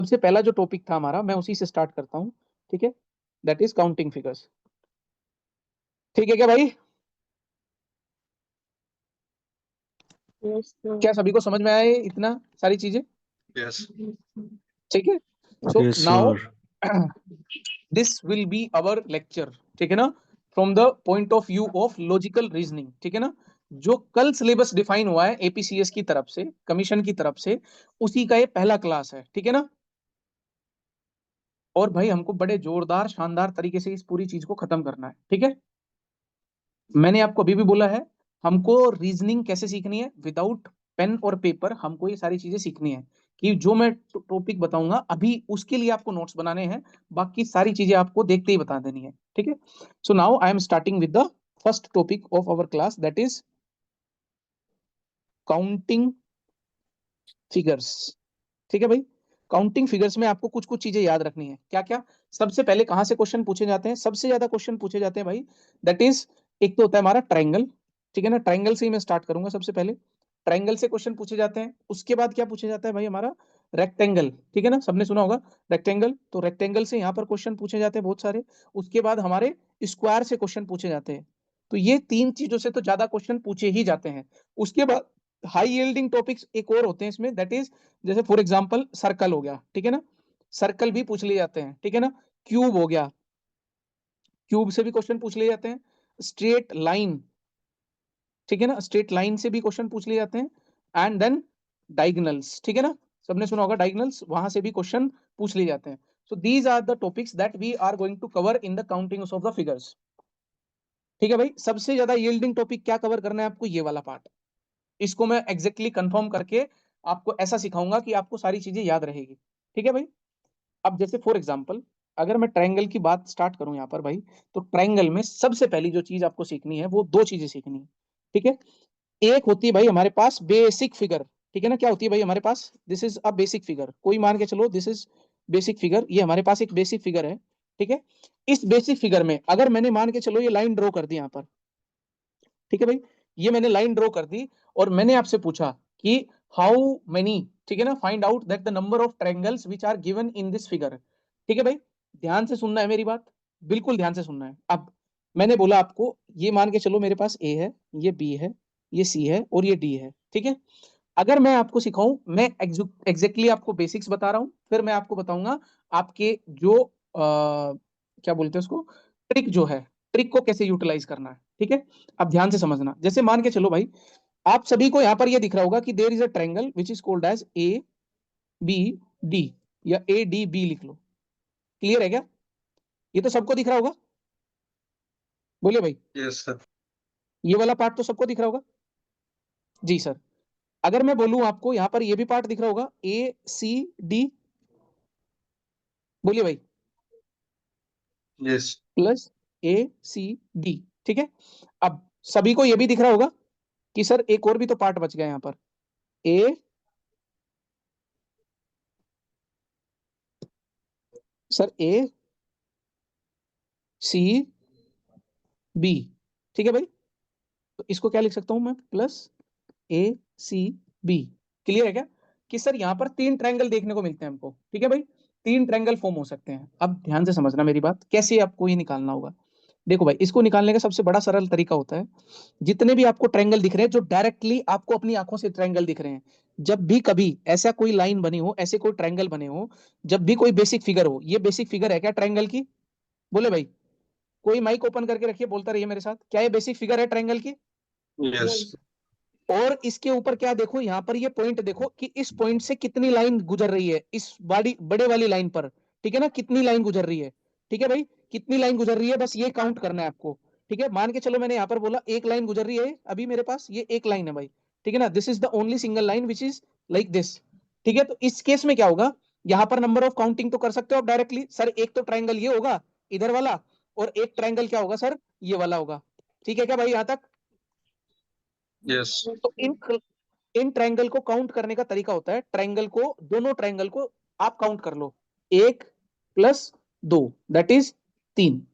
सबसे पहला जो टॉपिक था हमारा, मैं उसी से स्टार्ट करता हूं। ठीक है, दैट इज काउंटिंग फिगर्स। ठीक है क्या भाई? क्या सभी को समझ में आया ये इतना सारी चीजें? Yes. ठीक है, so Yes, now sir. This will be our lecture. ठीक है ना, from the point of view of logical reasoning. ठीक है ना, जो कल सिलेबस डिफाइन हुआ है एपीसीएस की तरफ से, कमीशन की तरफ से, उसी का ये पहला क्लास है। ठीक है ना, और भाई हमको बड़े जोरदार शानदार तरीके से इस पूरी चीज को खत्म करना है। ठीक है, मैंने आपको अभी भी बोला है, हमको रीजनिंग कैसे सीखनी है, विदाउट पेन और पेपर हमको ये सारी चीजें सीखनी है। कि जो मैं टॉपिक बताऊंगा अभी उसके लिए आपको नोट्स बनाने हैं, बाकी सारी चीजें आपको देखते ही बता देनी है। ठीक है, so now I am starting with the first topic of our class, that is counting figures. ठीक है भाई, काउंटिंग फिगर्स में आपको कुछ कुछ चीजें याद रखनी है। क्या क्या? सबसे पहले कहां से क्वेश्चन पूछे जाते हैं? सबसे ज्यादा क्वेश्चन पूछे जाते हैं भाई, दैट इज, एक तो होता है हमारा ट्रायंगल। ठीक है ना, ट्रायंगल से ही मैं स्टार्ट करूंगा। सबसे पहले ट्रायंगल से क्वेश्चन पूछे जाते हैं। उसके बाद क्या पूछे जाता है भाई? हमारा रेक्टेंगल। ठीक है ना, सबने सुना होगा रेक्टेंगल, तो रेक्टेंगल से यहाँ पर क्वेश्चन पूछे जाते हैं बहुत सारे। उसके बाद हमारे स्क्वायर से क्वेश्चन पूछे जाते हैं। तो ये तीन चीजों से तो ज्यादा क्वेश्चन पूछे ही जाते हैं। उसके बाद हाई यील्डिंग टॉपिक्स एक और होते हैं इसमें, दैट इज, जैसे फॉर एग्जांपल सर्कल हो गया। ठीक है ना, सर्कल भी पूछ लिए जाते हैं। ठीक है ना, क्यूब हो गया, क्यूब से भी क्वेश्चन पूछ लिए जाते हैं। स्ट्रेट लाइन, ठीक है ना, स्ट्रेट लाइन से भी क्वेश्चन पूछ लिए जाते हैं। एंड देन डायगोनल्स, ठीक है ना, सबने सुना होगा डायगोनल्स, वहां से भी क्वेश्चन पूछ लिए जाते हैं। So these are the topics that we are going to cover in the counting of the figures. ठीक है भाई, सबसे ज्यादा यील्डिंग टॉपिक क्या कवर करना है आपको? ये वाला पार्ट। इसको मैं एग्जैक्टली कंफर्म करके आपको ऐसा सिखाऊंगा कि आपको सारी चीजें याद रहेगी। ठीक है भाई, अब जैसे फॉर एग्जांपल अगर मैं ट्रायंगल की बात स्टार्ट करूं यहाँ पर भाई, तो ट्रायंगल में सबसे पहली जो चीज आपको सीखनी है वो दो चीजें सीखनी है। ठीक है, एक होती है भाई हमारे पास बेसिक फिगर। ठीक है ना, क्या होती है भाई हमारे पास? This is a basic figure, कोई मान के चलो दिस इज बेसिक फिगर, ये हमारे पास एक बेसिक फिगर है। ठीक है, इस बेसिक फिगर में अगर मैंने मान के चलो ये लाइन ड्रॉ कर दी यहाँ पर। ठीक है भाई, ये मैंने लाइन ड्रॉ कर दी और मैंने आपसे पूछा कि हाउ मेनी, ठीक है ना, find out that the number of triangles which are given in this figure. ठीक है भाई, ध्यान से सुनना है मेरी बात, बिल्कुल ध्यान से सुनना है। अब मैंने बोला आपको, ये मान के चलो मेरे पास ए है, ये बी है, ये सी है और ये डी है। ठीक है, अगर मैं आपको सिखाऊं, मैं एग्जैक्टली आपको बेसिक्स बता रहा हूं, फिर मैं आपको बताऊंगा आपके जो क्या बोलते हैं उसको, ट्रिक जो है, ट्रिक को कैसे यूटिलाइज करना है। ठीक है, अब ध्यान से समझना। जैसे मान के चलो भाई, आप सभी को यहां पर ये दिख रहा होगा कि there is a triangle which is called as A B D, या ए डी बी लिख लो। क्लियर है क्या? ये तो सबको दिख रहा होगा, बोलिए भाई। Yes, sir. ये वाला पार्ट तो सबको दिख रहा होगा जी सर। अगर मैं बोलूं आपको यहां पर ये भी पार्ट दिख रहा होगा, ए सी डी, बोलिए भाई, Yes. प्लस ए सी डी। ठीक है, अब सभी को ये भी दिख रहा होगा कि सर एक और भी तो पार्ट बच गया यहां पर, ए सर ए सी बी। ठीक है भाई, तो इसको क्या लिख सकता हूं मैं? प्लस ए सी बी। क्लियर है क्या कि सर यहां पर तीन ट्रायंगल देखने को मिलते हैं हमको? ठीक है भाई, तीन ट्रायंगल फॉर्म हो सकते हैं। अब ध्यान से समझना मेरी बात, कैसे आपको ये निकालना होगा। देखो भाई, इसको निकालने का सबसे बड़ा सरल तरीका होता है, जितने भी आपको ट्रायंगल दिख रहे हैं, जो डायरेक्टली आपको अपनी आंखों से ट्रायंगल दिख रहे हैं, जब भी कभी ऐसा कोई लाइन बनी हो, ऐसे कोई ट्रायंगल बने हो, जब भी कोई बेसिक फिगर हो, ये बेसिक फिगर है क्या ट्रायंगल की? बोले भाई, कोई माइक ओपन करके रखिए, बोलता रहिए मेरे साथ, क्या ये बेसिक फिगर है ट्रायंगल की? Yes. और इसके ऊपर क्या देखो, यहाँ पर ये पॉइंट देखो कि इस पॉइंट से कितनी लाइन गुजर रही है, इस बड़ी बड़े वाली लाइन पर। ठीक है ना, कितनी लाइन गुजर रही है? ठीक है भाई, कितनी लाइन गुजर रही है, बस ये काउंट करना है आपको। ठीक है, मान के चलो मैंने यहाँ पर बोला एक लाइन गुजर रही है, अभी मेरे पास ये एक लाइन है भाई। ठीक है ना, this is the only single line which is like this. ठीक है, तो इस केस में क्या होगा, यहाँ पर नंबर ऑफ काउंटिंग तो कर सकते हो आप डायरेक्टली, सर एक तो ट्राइंगल ये होगा इधर वाला, और एक ट्राइंगल क्या होगा सर, ये वाला होगा। ठीक है क्या भाई यहाँ तक? Yes. तो इन ट्रायंगल को काउंट करने का तरीका होता है, ट्रायंगल को, दोनों ट्रायंगल को आप काउंट कर लो, एक प्लस दो, दैट इज तीन।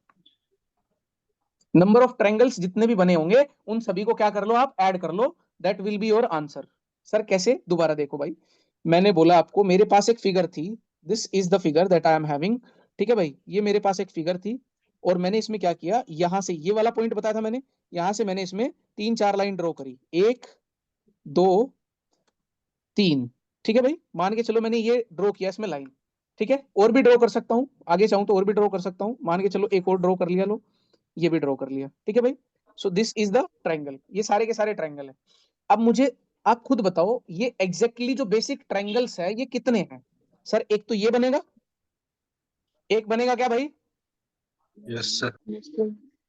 नंबर ऑफ ट्रायंगल्स जितने भी बने होंगे उन सभी को क्या कर लो, आप ऐड कर लो, that will be your answer. Sir कैसे? दोबारा देखो भाई, मैंने बोला आपको मेरे पास एक फिगर थी, this is the figure that I am having. ठीक है भाई, ये मेरे पास एक फिगर थी और मैंने इसमें क्या किया, यहां से ये वाला पॉइंट बताया था मैंने, यहां से मैंने इसमें 3-4 लाइन ड्रॉ करी, 1 2 3। ठीक है भाई, मान के चलो मैंने ये ड्रॉ किया इसमें लाइन। ठीक है, और भी ड्रॉ कर सकता हूँ, आगे चाहूँ तो और भी ड्रॉ कर सकता हूँ, मान के चलो एक और ड्रॉ कर लिया, लो ये भी ड्रॉ कर लिया। ठीक है भाई, so this is the triangle, ये सारे के सारे ट्रायंगल है। अब मुझे आप खुद बताओ, ये एग्जैक्टली exactly जो बेसिक ट्रायंगल्स है ये कितने हैं? सर एक तो ये बनेगा, एक बनेगा क्या भाई, Yes, sir.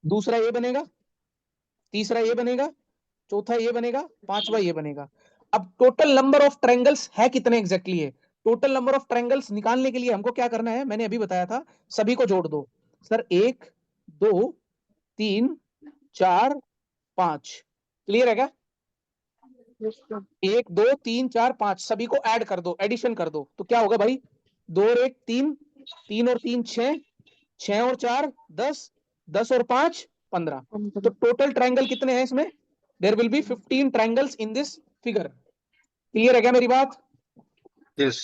दूसरा ये बनेगा, तीसरा ये बनेगा, चौथा ये बनेगा, पांचवा ये बनेगा। अब टोटल नंबर ऑफ ट्रायंगल्स है कितने एग्जैक्टली है? टोटल नंबर ऑफ ट्रायंगल्स निकालने के लिए हमको क्या करना है, मैंने अभी बताया था, सभी को जोड़ दो। सर 1 2 3 4 5, क्लियर है क्या? 1 2 3 4 5 सभी को ऐड कर दो, एडिशन कर दो, तो क्या होगा भाई, 2 और 1 3, 3 और 3 6, 6 और 4 10, 10 और 5 15। तो टोटल ट्रायंगल कितने हैं इसमें? There will be 15 triangles in this figure. Clear है क्या मेरी बात? Yes.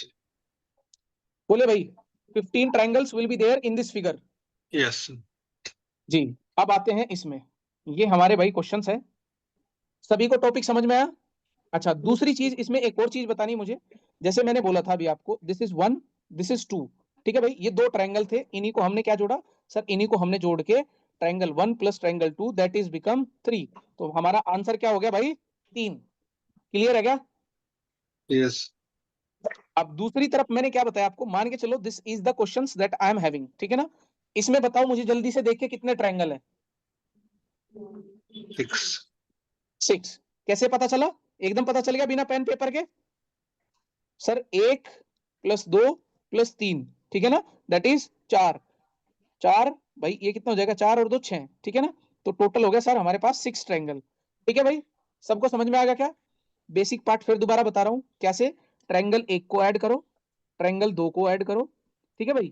बोले भाई, 15 triangles will be there in this figure. Yes. जी, अब आते हैं इसमें, ये हमारे भाई क्वेश्चंस है, सभी को टॉपिक समझ में आया? अच्छा, दूसरी चीज इसमें एक और चीज बतानी मुझे, जैसे मैंने बोला था अभी आपको, दिस इज 1, दिस इज 2। ठीक है भाई, ये दो ट्रायंगल थे, इन्हीं को हमने क्या जोड़ा? सर इन्हीं को हमने जोड़ के triangle 1 plus triangle 2 that is become 3। तो हमारा आंसर क्या हो गया भाई, 3। क्लियर है क्या? Yes. अब दूसरी तरफ मैंने क्या बताया आपको, मान के चलो this is the questions that I am having. ठीक है ना, इसमें बताओ मुझे जल्दी से देख के कितने ट्रायंगल है? 6. 6। कैसे पता चला? एकदम पता चल गया बिना पेन पेपर के? सर 1 + 2 + 3, ठीक है ना, दैट इज 4। 4 भाई, ये कितना हो जाएगा, 4 और 2 6, ठीक है ना, तो टोटल हो गया सर हमारे पास 6 ट्रायंगल। ठीक है भाई, सबको समझ में आ गया क्या? बेसिक पार्ट फिर दोबारा बता रहा हूँ कैसे। ट्रायंगल 1 को ऐड करो, ट्रायंगल 2 को ऐड करो। ठीक है भाई,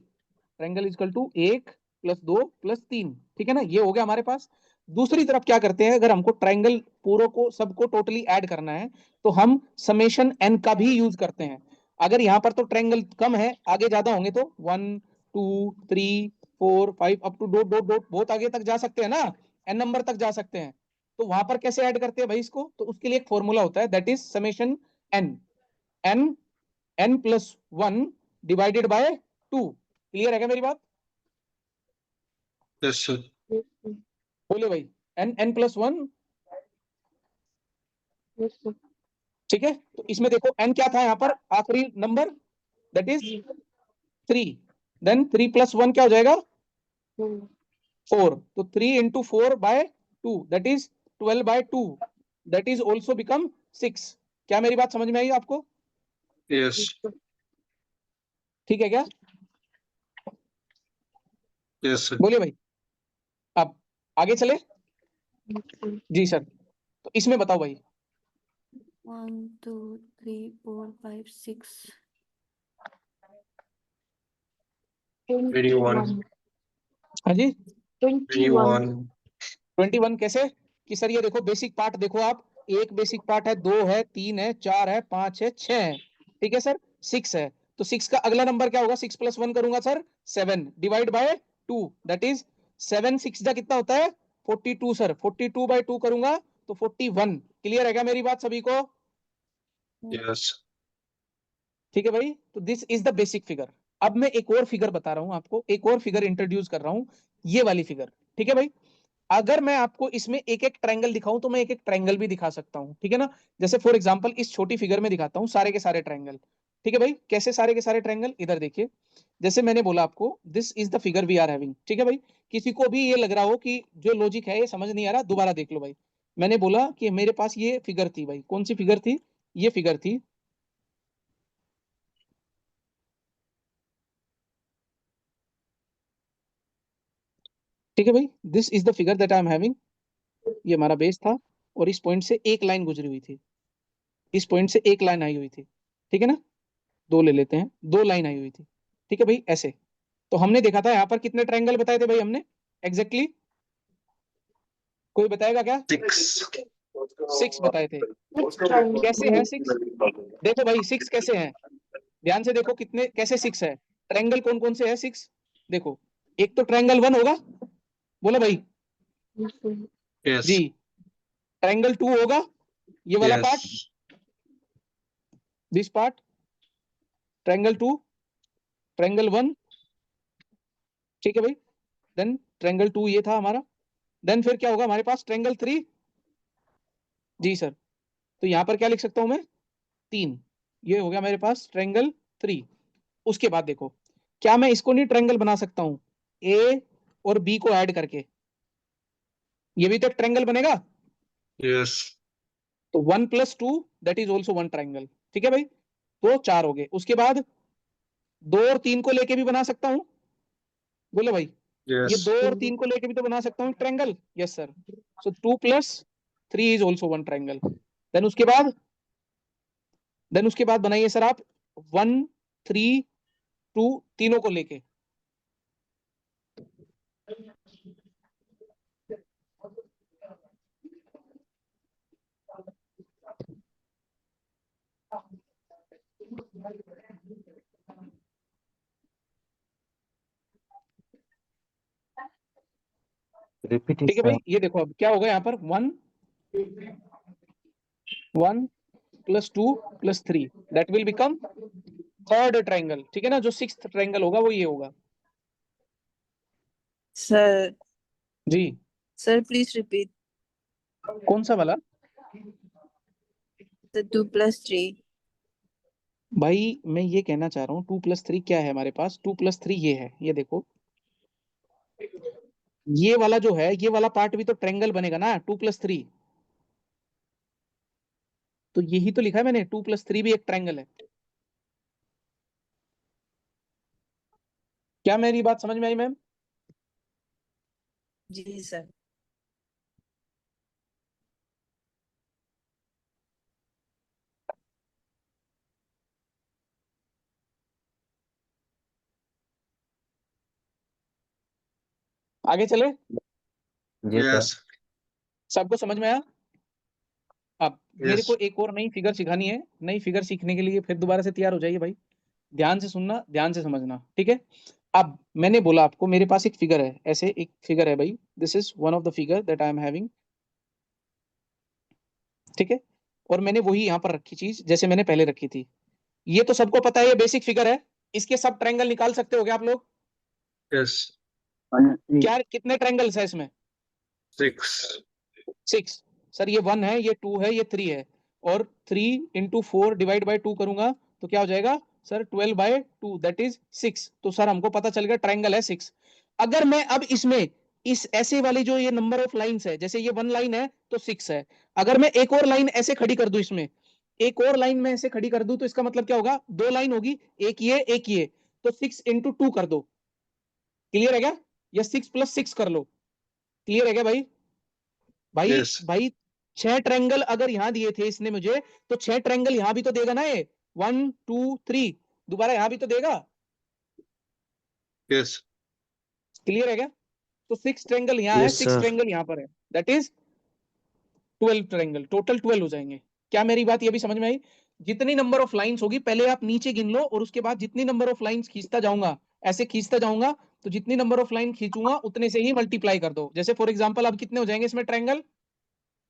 ट्रायंगल इक्वल टू 1 + 2 + 3, ठीक है ना, ये हो गया हमारे पास। दूसरी तरफ क्या करते हैं, अगर हमको ट्रायंगल पूरों को सबको टोटली ऐड करना है तो हम समेशन एन का भी यूज करते हैं। अगर यहाँ पर तो ट्रायंगल कम है, आगे ज्यादा होंगे तो 1 2 3 4 5 up to dot dot dot बहुत आगे तक जा सकते हैं ना, एन नंबर तक जा सकते हैं। तो वहां पर कैसे ऐड करते हैं भाई इसको, तो उसके लिए एक फॉर्मूला होता है that is summation n, n n+1 divided by 2। क्लियर है क्या मेरी बात? Yes, sir. बोले भाई, n+1। ठीक है, तो इसमें देखो n क्या था यहाँ पर, आखिरी नंबर, दैट इज 3। देन 3 + 1 क्या हो जाएगा, 4। तो 3 × 4/2 that is 12/2, that is also become 6। क्या मेरी बात समझ में आई आपको? Yes. ठीक है क्या? Yes, sir. बोलिए भाई, अब आगे चले। जी सर, तो इसमें बताओ भाई। 1 2 3 4 5 6 21. हाँ जी, 21. 21 कैसे? कि सर ये देखो बेसिक पार्ट देखो आप, एक बेसिक पार्ट है, 2 है, 3 है, 4 है, 5 है, 6 है। ठीक है सर, 6 है, तो 6 का अगला नंबर क्या होगा, 6 + 1 करूंगा sir 7 divide by 2 that is 7 6 जा कितना होता है 42 सर, 42/2 करूंगा तो 41। क्लियर है क्या मेरी बात सभी को? Yes. ठीक है भाई, तो this is the basic figure. अब मैं एक और फिगर बता रहा हूं आपको, एक और फिगर इंट्रोड्यूस कर रहा हूं, ये वाली फिगर। ठीक है भाई, अगर मैं आपको इसमें एक एक ट्रायंगल दिखाऊं तो मैं एक एक ट्रायंगल भी दिखा सकता हूं, ठीक है ना। जैसे फॉर एग्जांपल इस छोटी फिगर में दिखाता हूं सारे के सारे ट्रायंगल। ठीक है भाई, कैसे सारे के सारे ट्रायंगल, इधर देखिए, जैसे मैंने बोला आपको this is the figure we are having. ठीक है भाई, किसी को भी ये लग रहा हो कि जो लॉजिक है ये समझ नहीं आ रहा, दोबारा देख लो भाई। मैंने बोला कि मेरे पास ये फिगर थी भाई, कौन सी फिगर थी, ये फिगर थी। ठीक है भाई, this is the figure that I am having. ये हमारा बेस था और इस पॉइंट से एक लाइन गुजरी हुई थी, इस पॉइंट से एक लाइन आई हुई थी। ठीक है ना, दो ले लेते हैं, दो लाइन आई हुई थी। ठीक है भाई, ऐसे तो हमने देखा था यहाँ पर कितने ट्रायंगल बताए थे भाई हमने एग्जैक्टली exactly? कोई बताएगा क्या? 6. 6 बताए थे। कैसे हैं 6? देखो भाई 6 कैसे हैं, ध्यान से देखो कितने कैसे 6 है, ट्रायंगल कौन कौन से है 6, देखो एक तो ट्रायंगल 1 होगा, बोलो भाई Yes. जी, ट्रायंगल 2 होगा, ये वाला part, Yes. This part, triangle 2, triangle 1, ठीक है भाई, देन ट्रायंगल 2 ये था हमारा, देन फिर क्या होगा हमारे पास ट्रायंगल 3, जी सर, तो यहां पर क्या लिख सकता हूं मैं 3, ये हो गया मेरे पास ट्रायंगल 3। उसके बाद देखो क्या मैं इसको नहीं ट्रायंगल बना सकता हूं, ए और बी को ऐड करके, ये भी तो एक ट्रायंगल बनेगा, Yes. तो 1 + 2 दैट इज ऑल्सो 1 ट्रायंगल, ठीक है भाई, तो 4 हो गए। उसके बाद 2 और 3 को लेके भी बना सकता हूं, बोलो भाई, ये Yes. 2 और 3 को लेके भी तो बना सकता हूं triangle, yes sir, so 2 + 3 is also 1 triangle. Then उसके बाद बनाइए सर आप 1 3 2 तीनों को लेके, रिपीट ठीक है भाई, ये देखो अब क्या होगा यहाँ पर 1 1 + 2 + 3 that will become third triangle, ठीक है ना, जो 6th ट्रायंगल होगा वो ये होगा Sir, जी। please repeat कौन सा वाला the 2 + 3. भाई, मैं ये कहना चाह रहा हूँ 2 + 3 क्या है हमारे पास, 2 + 3 ये है, ये देखो ये वाला जो है, ये वाला पार्ट भी तो ट्रायंगल बनेगा ना 2 + 3, तो यही तो लिखा है मैंने 2 + 3 भी एक ट्रायंगल है। क्या मेरी बात समझ में आई मैम? जी सर। आगे चले, जी सर। Yes. सबको समझ में आया? अब मेरे Yes. को एक और नई फिगर सिखानी है, नई फिगर सीखने के लिए फिर दोबारा से तैयार हो जाइए भाई, ध्यान से सुनना, ध्यान से समझना, ठीक है। अब मैंने बोला आपको मेरे पास एक फिगर है, ऐसे एक फिगर है भाई, this is one of the figure that I am having, ठीक है, और मैंने वही यहाँ पर रखी चीज जैसे मैंने पहले रखी थी, ये तो सबको पता है ये बेसिक फिगर है, इसके सब ट्रायंगल निकाल सकते हो क्या आप लोग? Yes. क्या कितने ट्रायंगल्स है इसमें? 6. 6, सर ये 1 है, ये 2 है, ये 3 है, और 3 × 4 / 2 करूंगा तो क्या हो जाएगा सर 12/2 दैट इज 6, तो सर हमको पता चल गया ट्रायंगल है 6। अगर मैं अब इसमें इस ऐसे वाली जो ये नंबर ऑफ लाइंस है, जैसे ये 1 लाइन है तो 6 है, अगर मैं एक और लाइन ऐसे खड़ी कर दूं, इसमें एक और लाइन में ऐसे खड़ी कर दूं तो इसका मतलब क्या होगा, 2 लाइन होगी, एक ये, तो 6 × 2 कर दो, क्लियर है क्या, या 6 + 6 कर लो, क्लियर है क्या भाई? भाई Yes. भाई 6 ट्रायंगल अगर यहां दिए थे इसने मुझे, तो 6 ट्रायंगल यहां भी तो देगा ना ये, 1 2 3, दोबारा यहां भी तो देगा, Yes. क्लियर है क्या? तो 6 ट्रायंगल यहां है, यस 6 सर। ट्रायंगल यहां पर है, दैट इज 12 ट्रायंगल, टोटल 12 हो जाएंगे। क्या मेरी बात ये भी समझ में आई? जितनी नंबर ऑफ लाइंस होगी पहले आप नीचे गिन लो, और उसके बाद जितनी नंबर ऑफ लाइंस खींचता जाऊंगा, ऐसे खींचता जाऊंगा, तो जितनी नंबर ऑफ लाइन खींचूंगा उतने से ही मल्टीप्लाई कर दो। जैसे फॉर एग्जांपल अब कितने हो जाएंगे इसमें ट्रायंगल,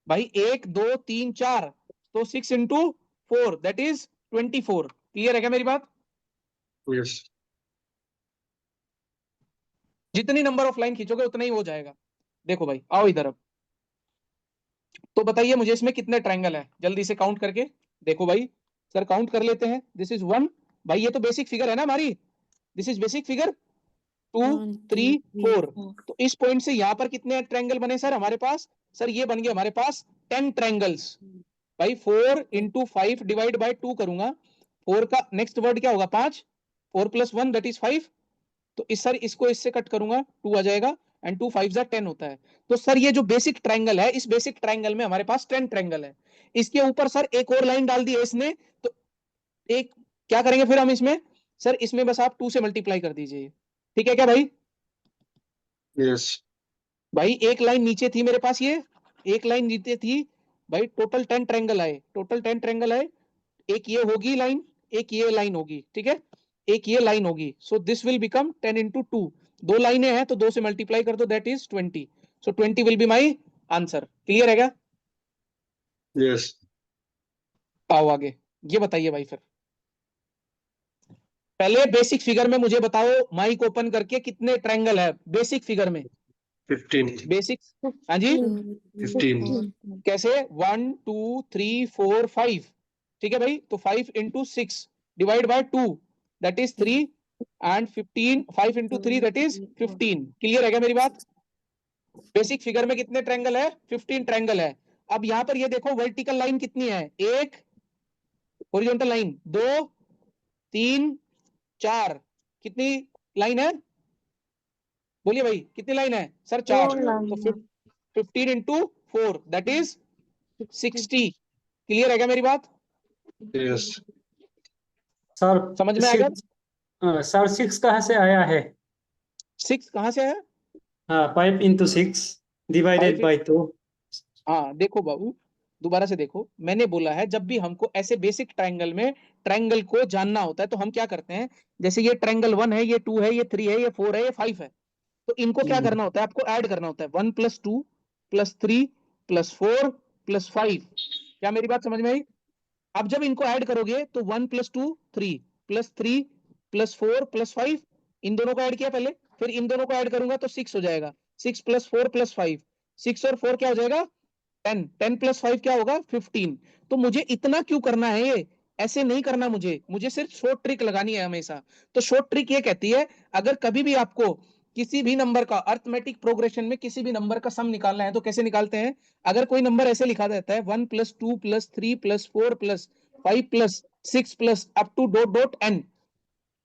भाई 1 2 3 4, तो 6 × 4 दैट इज 24, क्लियर है क्या मेरी बात? Yes. जितनी नंबर ऑफ लाइन खींचोगे उतना ही हो जाएगा। देखो भाई आओ इधर अब, तो बताइए मुझे इसमें कितने ट्रायंगल है, जल्दी से काउंट करके देखो भाई, सर काउंट कर लेते हैं, दिस इज 1, भाई ये तो बेसिक फिगर है ना हमारी, दिस इज बेसिक फिगर, 2 1 2 3 3 4, 4 तो इस पॉइंट से यहां पर कितने ट्रायंगल बने सर हमारे पास, सर ये बन गए हमारे पास 10 ट्रायंगल्स, भाई 4 × 5 / 2 करूंगा, 4 का नेक्स्ट वर्ड क्या होगा 5, 4 + 1 दैट इज 5, तो इस सर इसको इससे कट करूंगा 2 आ जाएगा, एंड 2 5 10 होता है, तो सर ये जो बेसिक ट्रायंगल है, इस बेसिक ट्रायंगल में हमारे पास 10 ट्रायंगल है, इसके ऊपर सर एक और लाइन डाल दी है इसने, तो एक क्या करेंगे फिर हम इसमें, सर इसमें बस आप 2 से मल्टीप्लाई कर दीजिए, ठीक है क्या भाई? Yes. भाई एक लाइन नीचे थी मेरे पास, ये एक लाइन नीचे थी भाई, टोटल 10 ट्रायंगल आए, टोटल 10 ट्रायंगल आए, एक ये होगी लाइन, एक ये लाइन होगी, ठीक है, एक ये लाइन होगी, so this will become 10 into 2, दो लाइनें हैं तो 2 से मल्टीप्लाई कर दो, that is 20, so 20 will be my answer. Clear है क्या? Yes. आओ आगे, ये बताइए भाई फिर। पहले बेसिक फिगर में मुझे बताओ, माइक ओपन करके, कितने ट्रायंगल है बेसिक फिगर में? 15. बेसिक, हाँ जी, 15. कैसे? 1 2 3 4 5, ठीक है भाई, तो 5 into 6 divide by 2, that is 3, and 15, 5 into 3 that is 15। Clear है क्या मेरी बात? बेसिक फिगर में कितने ट्रायंगल है? 15 ट्रायंगल है। अब यहां पर ये देखो वर्टिकल लाइन कितनी है? एक, हॉरिजॉन्टल लाइन 2 3 4, कितनी लाइन है? बोलिए भाई, कितनी लाइन है? सर 4, तो 15 into 4 दैट इज 60। क्लियर है क्या मेरी बात? Yes. सर समझ में आ गया? सर 6 कहाँ से आया है? 6 कहां से आया? हाँ, 5 into 6 डिवाइडेड 5, बाई 2। हाँ देखो बाबू, दोबारा से देखो, मैंने बोला है जब भी हमको ऐसे बेसिक ट्रायंगल में ट्रायंगल को जानना होता है तो हम क्या करते हैं, जैसे ये ट्रायंगल 1 है, ये 2 है, ये 3 है, ये 4 है, ये 5 है, तो इनको क्या करना होता है? आपको ऐड करना होता है, 1 + 2 + 3 + 4 + 5। क्या मेरी बात समझ में आई? अब जब इनको ऐड करोगे तो 1 + 2 3 + 3 + 4 + 5, इन दोनों को ऐड किया पहले, फिर इन दोनों को ऐड करूंगा तो 6 हो जाएगा, 6 + 4 + 5, 6 और 4 क्या हो जाएगा? 10, 10 + 5 क्या होगा? 15। तो मुझे इतना क्यों करना है? ये ऐसे नहीं करना, मुझे सिर्फ शॉर्ट ट्रिक लगानी है हमेशा। तो शॉर्ट ट्रिक ये कहती है, अगर कभी भी आपको किसी भी नंबर का अर्थमेटिक प्रोग्रेशन में किसी भी नंबर का सम निकालना है तो कैसे निकालते हैं? अगर कोई नंबर ऐसे लिखा जाता है 1 + 2 + 3 + 4 + 5 + 6 + up to dot dot n,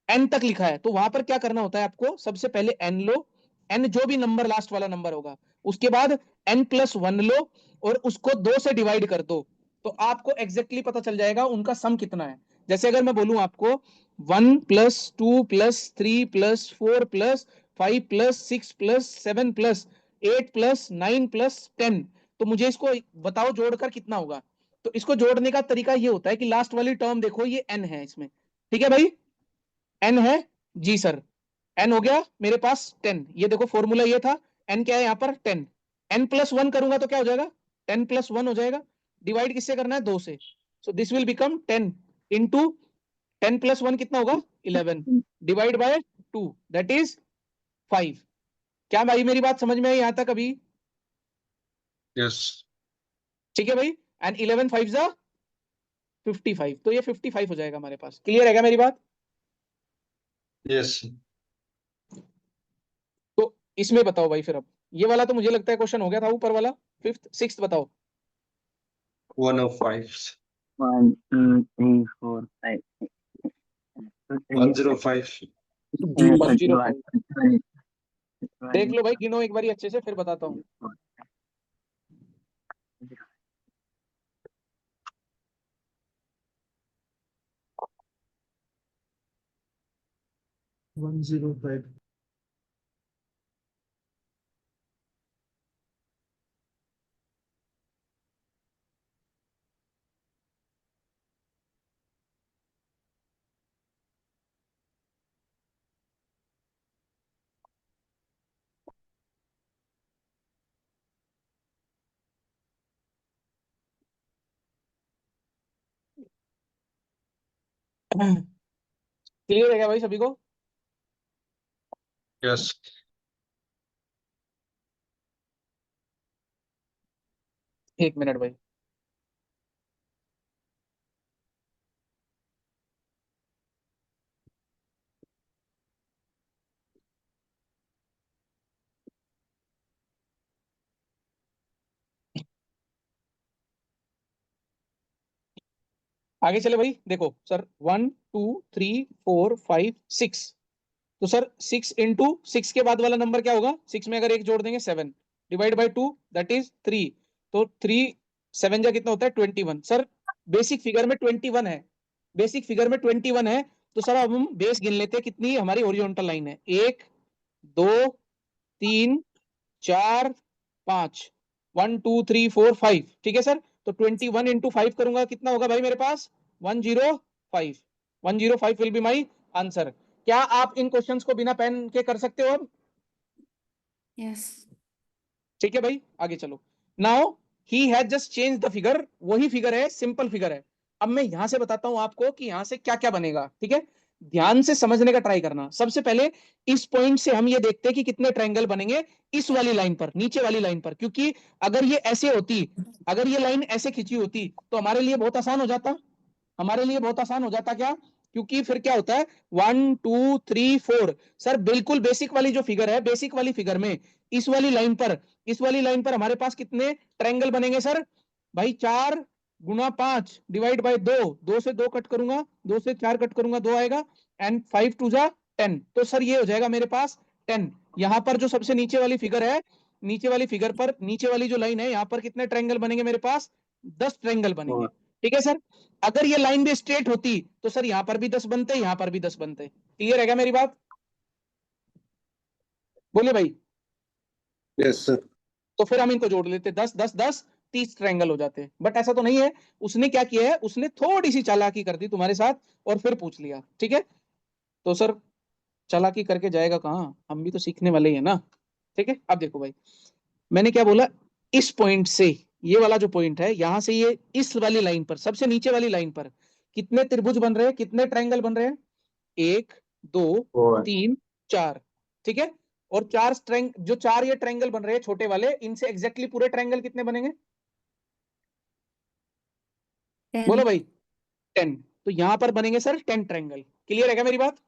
n तक लिखा है, तो वहां पर क्या करना होता है आपको? सबसे पहले एन लो, एन जो भी नंबर लास्ट वाला नंबर होगा, उसके बाद n+1 लो और उसको 2 से डिवाइड कर दो, तो आपको एग्जैक्टली पता चल जाएगा उनका सम कितना है। जैसे अगर मैं बोलूं आपको 1 + 2 + 3 + 4 + 5 + 6 + 7 + 8 + 9 + 10, तो मुझे इसको बताओ जोड़कर कितना होगा? तो इसको जोड़ने का तरीका ये होता है कि लास्ट वाली टर्म देखो, ये n है इसमें, ठीक है भाई, n है जी सर, n हो गया मेरे पास 10, ये देखो फॉर्मूला ये था, n क्या है यहाँ पर? 10, n+1 करूंगा तो क्या हो जाएगा? 10+1 हो जाएगा, डिवाइड किससे करना है? 2 से, so this will become 10 into 10+1 कितना होगा? 11, डिवाइड बाय 2 दैट इज 5। क्या भाई मेरी बात समझ में आई यहां तक अभी? Yes. ठीक है भाई, एंड 11 5 जा 55, तो ये 55 हो जाएगा हमारे पास। क्लियर है क्या मेरी बात? Yes. तो इसमें बताओ भाई फिर, अब ये वाला तो मुझे लगता है क्वेश्चन हो गया था, ऊपर वाला 5th 6th बताओ। 105. 1 2 3 4 5 105. 105, देख लो भाई, गिनो एक बारी अच्छे से, फिर बताता हूँ। 105। क्लियर है क्या भाई सभी को? Yes. एक मिनट भाई। आगे चले भाई, देखो सर 1 2 3 4 5 6, तो सर 6 इंटू 6 के बाद वाला नंबर क्या होगा? 6 में अगर एक जोड़ देंगे 7, डिवाइड बाई 2 दैट इज 3, तो 3 7 जा कितना होता है? 21। सर बेसिक फिगर में 21 है, बेसिक फिगर में 21 है, तो सर अब हम बेस गिन लेते हैं, कितनी हमारी हॉरिजॉन्टल लाइन है? 1 2 3 4 5, 1 2 3 4 5, ठीक है सर, तो 21 इंटू 5 करूंगा कितना होगा भाई मेरे पास? 105। 105 विल बी माई आंसर। क्या आप इन क्वेश्चंस को बिना पेन के कर सकते हो अब? Yes. ठीक है भाई, आगे चलो। Now he has just change the figure, वही फिगर है, सिंपल फिगर है। अब मैं यहां से बताता हूं आपको कि यहां से क्या क्या बनेगा, ठीक है? ध्यान से समझने का ट्राई करना। सबसे पहले इस पॉइंट से हम ये देखते हैं कि कितने ट्रायंगल बनेंगे इस वाली लाइन पर, नीचे वाली लाइन पर, क्योंकि अगर ये ऐसे होती, अगर ये लाइन ऐसे खींची होती तो हमारे लिए बहुत आसान हो जाता। हमारे लिए बहुत आसान हो जाता। क्या? क्योंकि फिर क्या होता है, 1 2 3 4, सर बिल्कुल बेसिक वाली जो फिगर है, बेसिक वाली फिगर में इस वाली लाइन पर, इस वाली लाइन पर हमारे पास कितने ट्रायंगल बनेंगे सर? भाई 4 गुना 5 डिवाइड बाय 2, 2 से 2 कट करूंगा, 2 से 4 कट करूंगा, 2 आएगा, एंड 5 2 जा 10। तो सर ये हो जाएगा मेरे पास 10। यहां पर जो सबसे नीचे वाली फिगर है, नीचे वाली फिगर पर, नीचे वाली जो लाइन है, यहां पर कितने ट्रायंगल बनेंगे मेरे पास? 10 ट्रायंगल बनेंगे। ठीक है सर। अगर ये लाइन भी स्ट्रेट होती तो सर यहां पर भी 10 बनते, यहां पर भी 10 बनते। क्लियर है क्या मेरी बात? बोलिए भाई। Yes sir. तो फिर हम इनको जोड़ लेते, 10 10 10 30 ट्रायंगल हो जाते। बट ऐसा तो नहीं है, उसने क्या किया है, उसने थोड़ी सी चालाकी कर दी तुम्हारे साथ और फिर पूछ लिया। ठीक है, तो सर चालाकी करके जाएगा कहाँ, हम भी तो सीखने वाले ही है ना। ठीक है, अब देखो भाई, मैंने क्या बोला, इस पॉइंट से, ये वाला जो पॉइंट है, यहां से ये इस वाली लाइन पर, सबसे नीचे वाली लाइन पर कितने त्रिभुज बन रहे हैं, कितने ट्रायंगल बन रहे हैं? 1 2 3 4। ठीक है, और चार ट्रायंग, जो चार ये ट्रायंगल बन रहे हैं छोटे वाले, इनसे एग्जैक्टली पूरे ट्रायंगल कितने बनेंगे? 10. बोलो भाई। 10। तो यहां पर बनेंगे सर 10 ट्रायंगल। क्लियर है क्या मेरी बात?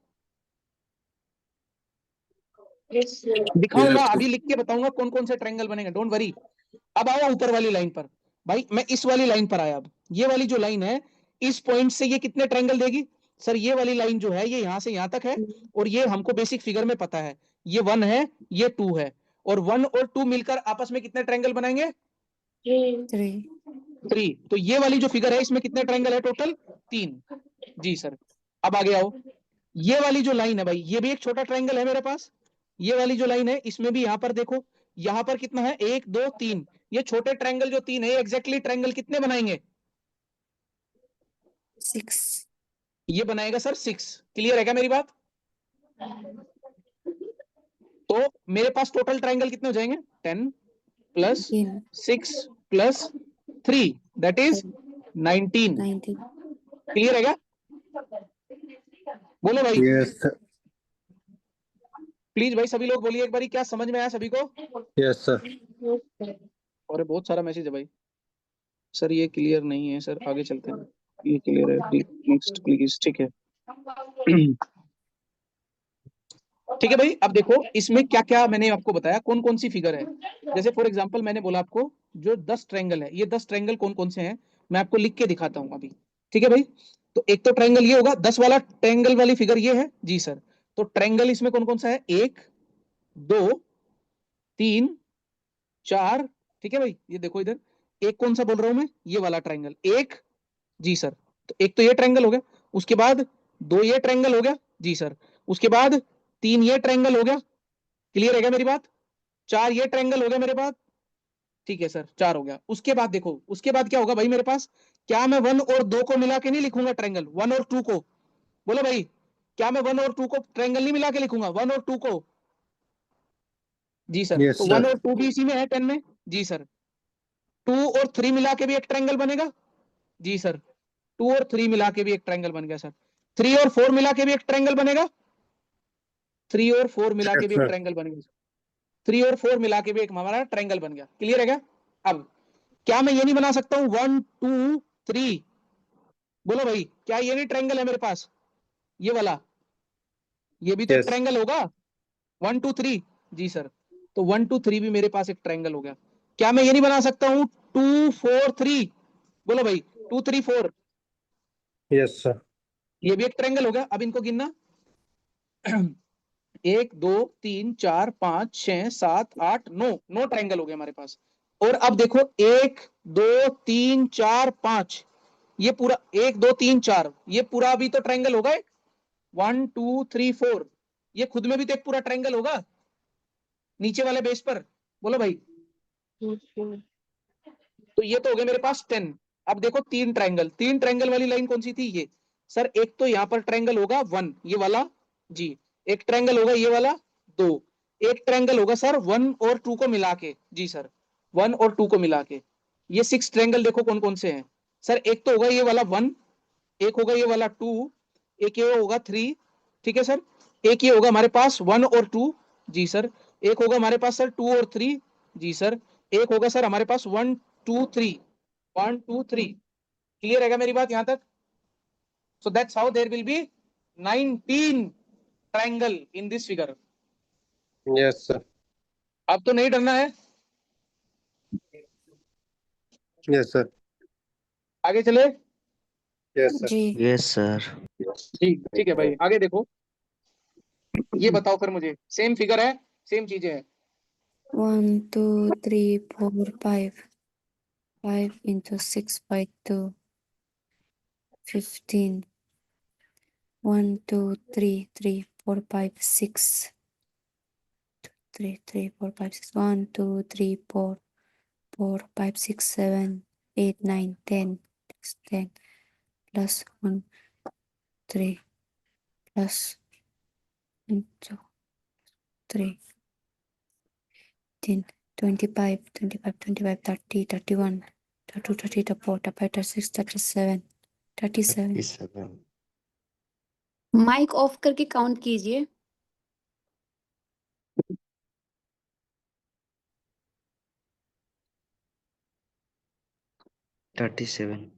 दिखाऊंगा, अभी लिख के बताऊंगा कौन कौन से ट्रायंगल बनेंगे, डोंट वरी। अब आओ ऊपर वाली लाइन पर। भाई मैं इस वाली लाइन पर आया, अब ये वाली जो लाइन है, इस पॉइंट से ये कितने ट्रायंगल देगी? सर ये वाली लाइन जो है, ये यहां से यहां तक है, और ये हमको बेसिक फिगर में पता है, ये 1 है, ये 2 है, और 1 और 2 मिलकर आपस में कितने ट्रायंगल बनाएंगे? 3. 3। तो ये वाली जो फिगर है, इसमें कितने ट्रायंगल है टोटल? 3। जी सर। अब आगे आओ, ये वाली जो लाइन है भाई, ये भी एक छोटा ट्रायंगल है मेरे पास। ये वाली जो लाइन है, इसमें भी यहां पर देखो, यहां पर कितना है? 1 2 3। ये छोटे ट्रायंगल जो 3 है, एग्जैक्टली ट्रायंगल कितने बनाएंगे? 6. ये बनाएगा सर 6। क्लियर है क्या मेरी बात? तो मेरे पास टोटल ट्रायंगल कितने हो जाएंगे? 10 plus 6 plus 3, that is 19। 19. Clear है क्या? बोलो भाई, यस सर। प्लीज भाई सभी लोग बोलिए एक बारी, क्या समझ में आया सभी को? Yes sir. और बहुत सारा मैसेज है भाई, सर ये क्लियर नहीं है सर, आगे चलते हैं। ये क्लियर है, नेक्स्ट प्लीज। ठीक है। ठीक है भाई, अब देखो इसमें क्या क्या मैंने आपको बताया, कौन कौन सी फिगर है। जैसे फॉर एग्जांपल मैंने बोला आपको, जो 10 ट्रायंगल है, ये 10 ट्रायंगल कौन कौन से हैं, मैं आपको लिख के दिखाता हूं अभी। ठीक है भाई, तो एक तो ट्रायंगल ये होगा, 10 वाला ट्रायंगल वाली फिगर ये है जी सर। तो ट्रायंगल इसमें कौन कौन सा है? 1 2 3 4। ठीक है भाई, ये देखो इधर, एक कौन सा बोल रहा हूं मैं, ये वाला ट्रायंगल, एक जी सर। तो एक तो ये ट्रायंगल हो गया, उसके बाद 2 ये ट्रायंगल हो गया जी सर, उसके बाद 3 ये ट्रायंगल हो गया। क्लियर है क्या मेरी बात? 4 ये ट्रायंगल हो गया मेरे पास। ठीक है सर, 4 हो गया। उसके बाद देखो, उसके बाद क्या होगा भाई मेरे पास? क्या मैं 1 और 2 को मिला के नहीं लिखूंगा ट्रायंगल, 1 और 2 को? बोलो भाई, क्या मैं 1 और 2 को ट्रायंगल नहीं मिला के लिखूंगा, 1 और 2 को? जी सर। यस तो 1 सर। और 2 भी इसी में है 10 में जी सर। 2 और 3 मिला के भी एक ट्रायंगल बनेगा जी सर। 2 और 3 मिला के भी एक ट्रायंगल बन गया सर। 3 और 4 मिला के भी एक ट्रायंगल बनेगा। 3 और 4 मिला के भी एक ट्रायंगल बनेगा। 3 और 4 मिला के भी एक हमारा ट्रायंगल बन गया। क्लियर है क्या? अब क्या मैं ये नहीं बना सकता हूं 1 2 3? बोलो भाई, क्या ये नहीं ट्रायंगल है मेरे पास, ये वाला? ये भी तो एक यस। ट्रायंगल होगा, 1 2 3 जी सर। तो 1 2 3 भी मेरे पास एक ट्रायंगल हो गया। क्या मैं ये नहीं बना सकता हूं 2 4 3? बोलो भाई, 2 3 4, यस सर। ये भी एक ट्रायंगल हो गया। अब इनको गिनना, 1 2 3 4 5 6 7 8 9, 9 ट्रायंगल हो गए हमारे पास। और अब देखो 1 2 3 4 5, ये पूरा 1 2 3 4, ये पूरा भी तो ट्रायंगल होगा। 1 2 3 4, ये खुद में भी तो एक पूरा ट्रायंगल होगा नीचे वाले बेस पर। बोलो भाई। तो ये तो हो गए मेरे पास 10। अब देखो 3 ट्रायंगल, 3 ट्रायंगल वाली लाइन कौन सी थी? ये सर एक तो यहाँ पर ट्रायंगल होगा 1 ये वाला जी, एक ट्रायंगल होगा ये वाला 2, एक ट्रायंगल होगा सर 1 और 2 को मिला के जी सर, 1 और 2 को मिला के। ये 6 ट्रायंगल देखो कौन कौन से हैं सर। एक तो होगा ये वाला 1, एक होगा ये वाला 2, एक ये होगा 3, ठीक है सर। एक ये होगा हमारे पास 1 और 2 जी सर। एक होगा हमारे पास सर 2 और 3 जी सर। एक होगा सर हमारे पास 1 2 3, 1 2 3। क्लियर है मेरी बात यहां तक? So that's how there will be 19 triangle in this figure. Yes, sir. अब तो नहीं डरना है, Yes, sir. आगे चले। Yes, sir. जी Yes, sir. ठीक ठीक है भाई, आगे देखो। ये बताओ फिर मुझे, सेम फिगर है, सेम चीजें हैं। 1 2 3 4 5 5 into 6 by 2 15 1 2 3 3 4 5 6 3 3 4 5 6 1 2 3 4 4 5 6 7 8 9 10 10 plus 1 3 plus 1 2 3 10 25 25 25 30 31 32 33 34 35 36 37 37 37. Mic off करके काउंट कीजिए। 37.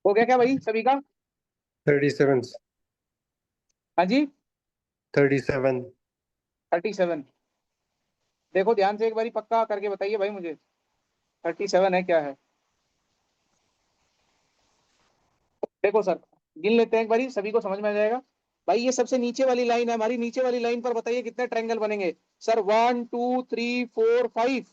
हो गया क्या भाई सभी का? 37. हाँ जी 37. 37। देखो ध्यान से एक बारी पक्का करके बताइए भाई मुझे, 37 है क्या है? देखो सर गिन लेते हैं एक बारी, सभी को समझ में आ जाएगा। भाई ये सबसे नीचे वाली लाइन है हमारी, नीचे वाली लाइन पर बताइए कितने ट्रायंगल बनेंगे? सर 1 2 3 4 5,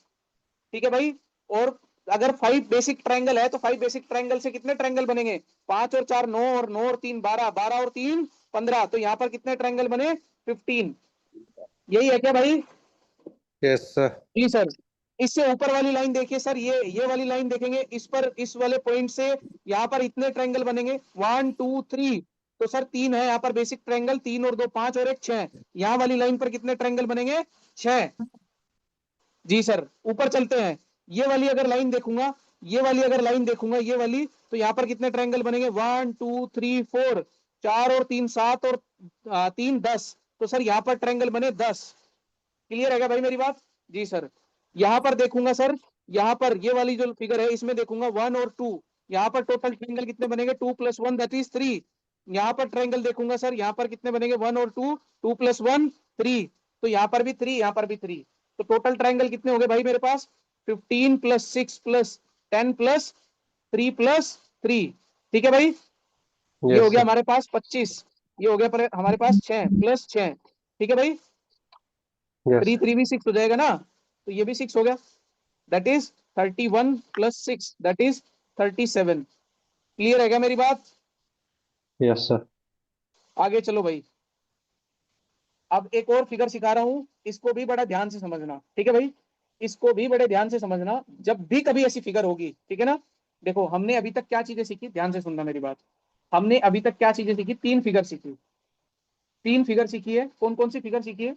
ठीक है भाई। और अगर 5 बेसिक ट्रायंगल है तो 5 बेसिक ट्रायंगल से कितने ट्रायंगल बनेंगे? 5 और 4 9, और 9 और 3 12, 12 और 3 15। तो यहाँ पर कितने ट्रायंगल बने? 15। यही है क्या भाई? Yes, sir. जी सर। इससे ऊपर वाली लाइन देखिए सर, ये वाली लाइन देखेंगे, इस पर इस वाले पॉइंट से यहाँ पर इतने ट्रायंगल बनेंगे 1 2 3। तो सर 3 है यहाँ पर बेसिक ट्रायंगल, 3 और 2 5 और 1 6। यहाँ वाली लाइन पर कितने ट्रायंगल बनेंगे? 6। जी सर ऊपर चलते हैं। ये वाली अगर लाइन देखूंगा, ये वाली अगर लाइन देखूंगा, ये वाली, तो यहाँ पर कितने ट्रायंगल बनेंगे? 1 2 3 4, 4 और 3 7, और 3 10। तो सर यहाँ पर ट्रायंगल बने 10। क्लियर है क्या भाई मेरी बात? जी सर। यहाँ पर देखूंगा सर, यहाँ पर ये वाली जो फिगर है इसमें देखूंगा 1 और 2, यहाँ पर टोटल ट्रायंगल कितने बनेंगे? 2 + 1 दैट इज 3। यहाँ पर ट्रायंगल देखूंगा सर, यहाँ पर कितने बनेंगे? 1 और 2, 2 + 1 3। तो यहाँ पर भी 3, यहाँ पर भी 3। तो टोटल ट्रायंगल कितने हो गए भाई मेरे पास? 15 + 6 + 10 + 3 + 3। ठीक है भाई, ये हो Yes, गया sir. हमारे पास 25। ये हो गया पर हमारे पास 6 + 6। ठीक है भाई, Yes. 3 3 भी 6 हो जाएगा ना, तो ये भी 6 हो गया। That is 31 + 6 that is 37। Clear है क्या मेरी बात? Yes, sir. आगे चलो भाई। अब एक और फिगर सिखा रहा हूं, इसको भी बड़ा ध्यान से समझना, ठीक है भाई? इसको भी बड़े ध्यान से समझना जब भी कभी ऐसी फिगर होगी, ठीक है ना? देखो हमने अभी तक क्या चीजें सीखी, ध्यान से सुनना मेरी बात। हमने अभी तक क्या चीजें सीखी? 3 फिगर सीखी। 3 फिगर सीखी है। कौन कौन सी फिगर सीखी है?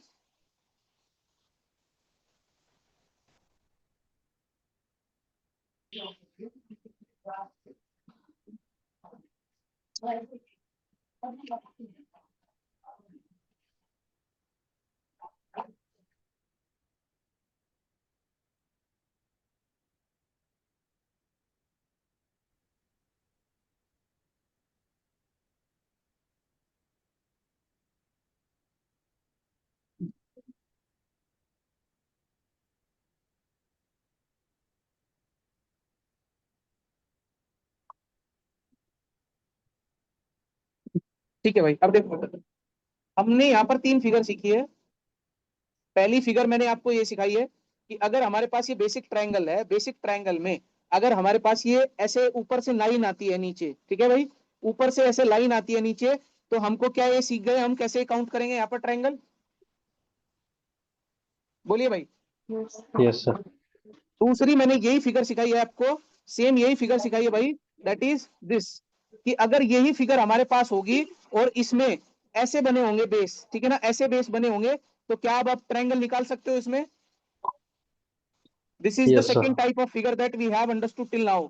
ठीक है भाई, अब देखो हमने यहाँ पर 3 फिगर सीखी है। पहली फिगर मैंने आपको ये सिखाई है कि अगर हमारे पास ये बेसिक ट्रायंगल है, बेसिक ट्रायंगल में अगर हमारे पास ये ऐसे ऊपर से लाइन आती है नीचे, ठीक है भाई, ऊपर से ऐसे लाइन आती है नीचे, तो हमको क्या ये सीख गए हम कैसे काउंट करेंगे यहाँ पर ट्रायंगल? बोलिए भाई। Yes, sir. दूसरी मैंने यही फिगर सिखाई है आपको, सेम यही फिगर सिखाई है भाई, दैट इज दिस, कि अगर यही फिगर हमारे पास होगी और इसमें ऐसे बने होंगे बेस, ठीक है ना, ऐसे बेस बने होंगे, तो क्या अब आप ट्रायंगल निकाल सकते हो इसमें? This is the Yes, sir. Second type of figure that we have understood till now.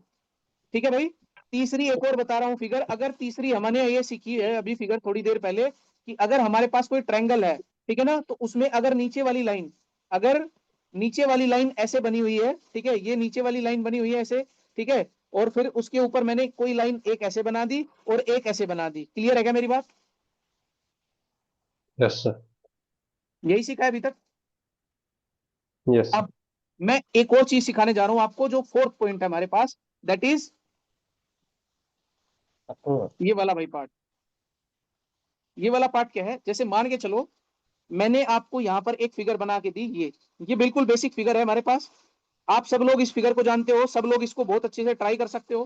ठीक है भाई। तीसरी एक और बता रहा हूं फिगर, अगर तीसरी हमने ये सीखी है अभी फिगर थोड़ी देर पहले, कि अगर हमारे पास कोई ट्रायंगल है, ठीक है ना, तो उसमें अगर नीचे वाली लाइन, अगर नीचे वाली लाइन ऐसे बनी हुई है, ठीक है, ये नीचे वाली लाइन बनी हुई है ऐसे, ठीक है, और फिर उसके ऊपर मैंने कोई लाइन एक ऐसे बना दी और एक ऐसे बना दी। क्लियर है क्या मेरी बात? Yes, sir. यही सीखा है अभी तक। Yes, sir. अब मैं एक और चीज सिखाने जा रहा हूं आपको, जो फोर्थ पॉइंट है हमारे पास, दैट इज ये वाला भाई पार्ट। ये वाला पार्ट क्या है? जैसे मान के चलो मैंने आपको यहां पर एक फिगर बना के दी, ये बिल्कुल बेसिक फिगर है हमारे पास, आप सब लोग इस फिगर को जानते हो, सब लोग इसको बहुत अच्छे से ट्राई कर सकते हो,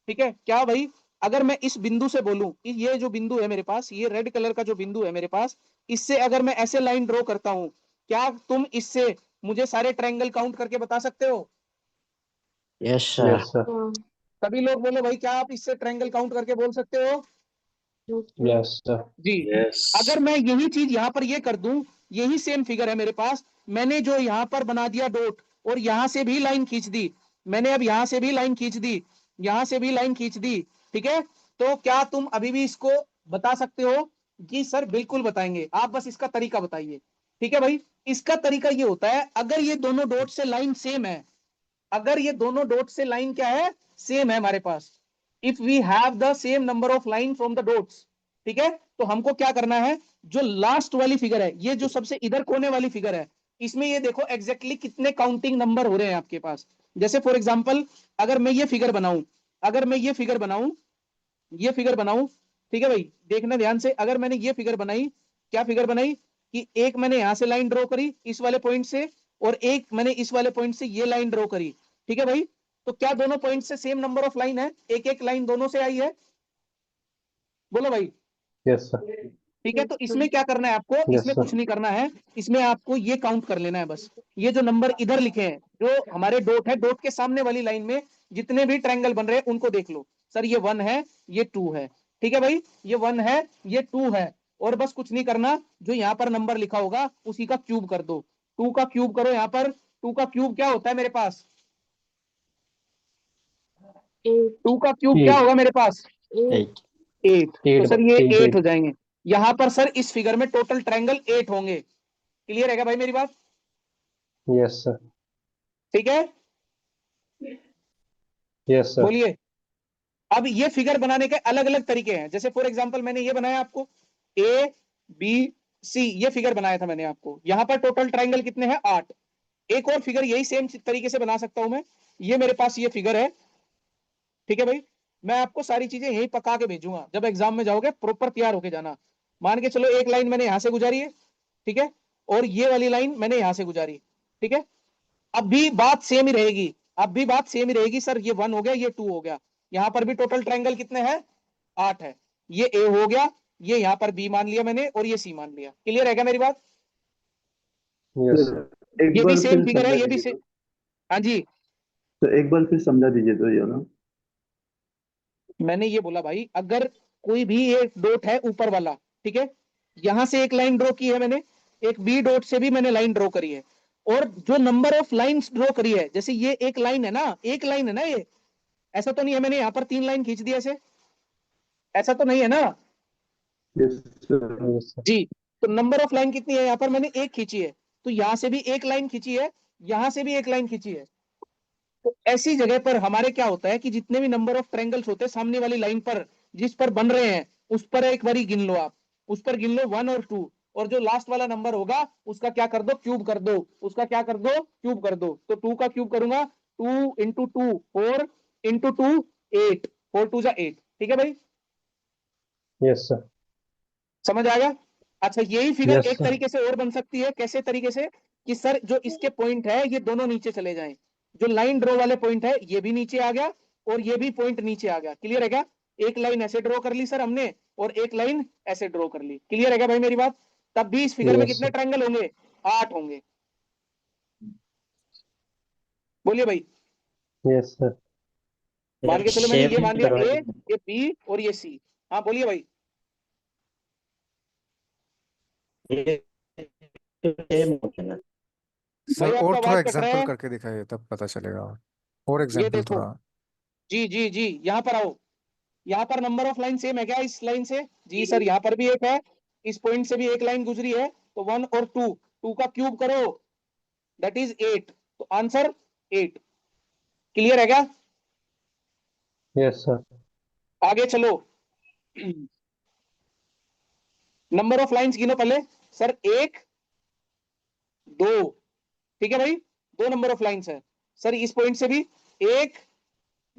ठीक है क्या भाई? अगर मैं इस बिंदु से बोलूं कि ये जो बिंदु है मेरे पास, ये रेड कलर का जो बिंदु है मेरे पास, इससे अगर मैं ऐसे लाइन ड्रॉ करता हूं, क्या तुम इससे मुझे सारे ट्रायंगल काउंट करके बता सकते हो? Yes, sir. Yes, sir. सभी लोग बोलो भाई, क्या आप इससे ट्रायंगल काउंट करके बोल सकते हो? Yes, sir. जी। Yes. अगर मैं यही चीज यहां पर ये कर दूं, यही सेम फिगर है मेरे पास, मैंने जो यहां पर बना दिया डॉट और यहां से भी लाइन खींच दी, मैंने अब यहां से भी लाइन खींच दी, यहां से भी लाइन खींच दी, ठीक है, तो क्या तुम अभी भी इसको बता सकते हो? जी सर बिल्कुल बताएंगे, आप बस इसका तरीका बताइए। ठीक है भाई, इसका तरीका ये होता है, अगर ये दोनों डॉट से लाइन सेम है, अगर ये दोनों डॉट से लाइन क्या है, सेम है हमारे पास, if we have the same number of line from the dots, ठीक है, तो हमको क्या करना है, जो लास्ट वाली फिगर है, ये जो सबसे इधर कोने वाली फिगर है, इसमें ये देखो एग्जैक्टली कितने काउंटिंग नंबर हो रहे हैं आपके पास। जैसे फॉर एग्जांपल अगर मैं ये फिगर बनाऊं, अगर मैं ये फिगर बनाऊं, ये फिगर बनाऊं, ठीक है भाई, देखना ध्यान से, अगर मैंने ये फिगर बनाई, क्या फिगर बनाई कि एक मैंने यहां से लाइन ड्रॉ करी इस वाले पॉइंट से, और एक मैंने इस वाले पॉइंट से ये लाइन ड्रॉ करी, ठीक है भाई, तो क्या दोनों पॉइंट से सेम नंबर ऑफ लाइन है? एक एक लाइन दोनों से आई है? बोलो भाई। Yes, sir. ठीक है, तो इसमें क्या करना है आपको? Yes, इसमें sir. कुछ नहीं करना है, इसमें आपको ये काउंट कर लेना है बस, ये जो नंबर इधर लिखे हैं, जो हमारे डॉट है, डॉट के सामने वाली लाइन में जितने भी ट्रायंगल बन रहे हैं उनको देख लो, सर ये 1 है, ये 2 है, ठीक है भाई, ये 1 है, ये 2 है, और बस कुछ नहीं करना, जो यहाँ पर नंबर लिखा होगा उसी का क्यूब कर दो, 2 का क्यूब करो, यहाँ पर 2 का क्यूब क्या होता है मेरे पास? 2 का क्यूब क्या 8. होगा मेरे पास? 8. 8। तो 8 सर ये 8 8. हो जाएंगे, यहां पर सर इस फिगर में टोटल ट्रायंगल 8 होंगे। क्लियर है क्या भाई मेरी बात? Yes, sir. ठीक है, Yes, sir. बोलिए। अब ये फिगर बनाने के अलग अलग तरीके हैं, जैसे फॉर एग्जांपल मैंने ये बनाया आपको, ए बी सी, ये फिगर बनाया था मैंने आपको, यहां पर टोटल ट्रायंगल कितने हैं? 8। एक और फिगर यही सेम तरीके से बना सकता हूं मैं, ये मेरे पास ये फिगर है, ठीक है भाई, मैं आपको सारी चीजें यही पका के भेजूंगा, जब एग्जाम में जाओगे प्रॉपर तैयार होके जाना। मान के चलो एक लाइन मैंने यहां से गुजारी है, ठीक है, और ये वाली लाइन मैंने यहां से गुजारी, ठीक है, अब भी बात सेम ही रहेगी, अब भी बात सेम ही रहेगी, सर ये 1 हो गया, ये 2 हो गया, यहां पर भी टोटल ट्रायंगल कितने हैं? 8 है, ये ए हो गया, ये यहां पर बी मान लिया मैंने, और ये सी मान लिया। क्लियर है क्या मेरी बात? Yes, sir. एक ये भी बार सेम फिर फिगर है, समझा ये भी दीजिए सेम। हाँ जी, तो एक बार फिर समझा दीजिए तो ये ना। मैंने ये बोला भाई, अगर कोई भी एक डॉट है ऊपर वाला, ठीक है, यहां से एक लाइन ड्रॉ की है मैंने, एक बी डॉट से भी मैंने लाइन ड्रॉ करी है, और जो नंबर ऑफ लाइंस ड्रॉ करी है, जैसे ये एक लाइन है ना, एक लाइन है ना, ये ऐसा तो नहीं है मैंने यहाँ पर 3 लाइन खींच दी ऐसे, ऐसा तो नहीं है ना? Yes sir. Yes, sir. जी। तो नंबर ऑफ लाइन कितनी है? यहाँ पर मैंने एक खींची है, तो यहां से भी एक लाइन खींची है, यहां से भी एक लाइन खींची है, तो ऐसी जगह पर हमारे क्या होता है कि जितने भी नंबर ऑफ ट्रायंगल्स होते हैं सामने वाली लाइन पर, जिस पर बन रहे हैं, उस पर एक बारी गिन लो आप, उस पर गिन लो 1 और 2, और जो लास्ट वाला नंबर होगा उसका क्या कर दो? क्यूब कर दो, उसका क्या कर दो? क्यूब कर दो। तो 2 का क्यूब करूंगा, 2 इंटू 2 4 इंटू 2 8, 4 2 जा 8, ठीक है भाई, Yes, sir. समझ आएगा? अच्छा, यही फिगर Yes, एक sir. तरीके से और बन सकती है। कैसे तरीके से? कि सर जो इसके पॉइंट है ये दोनों नीचे चले जाएं, जो लाइन ड्रॉ वाले पॉइंट है ये भी नीचे आ गया और ये भी पॉइंट नीचे आ गया। क्लियर है क्या? एक लाइन ऐसे ड्रॉ कर ली सर हमने और एक लाइन ऐसे ड्रॉ कर ली। क्लियर है क्या भाई मेरी बात? तब भी इस फिगर में Yes, कितने sir. ट्रायंगल होंगे? 8 होंगे। बोलिए भाई। Yes, sir. मान के चलो मैंने ये मान लिया करवा ए, ये बी और ये सी। हाँ बोलिए भाई। सर भाई और आपका थोड़ा आवाज कट रहा एग्जांपल है। करके दिखाइए तब पता चलेगा। और ये एग्जांपल देखो, थोड़ा। जी जी जी, यहाँ पर आओ। यहाँ पर नंबर ऑफ लाइन सेम है क्या इस लाइन से? जी सर, यहाँ पर भी एक है, इस पॉइंट से भी एक लाइन गुजरी है, तो 1 और 2, 2 का क्यूब करो, दैट इज 8। तो आंसर 8। क्लियर है क्या? Yes, sir. आगे चलो। नंबर ऑफ लाइंस गिनो पहले। सर 1 2, ठीक है भाई, 2 नंबर ऑफ लाइंस है। सर इस पॉइंट से भी 1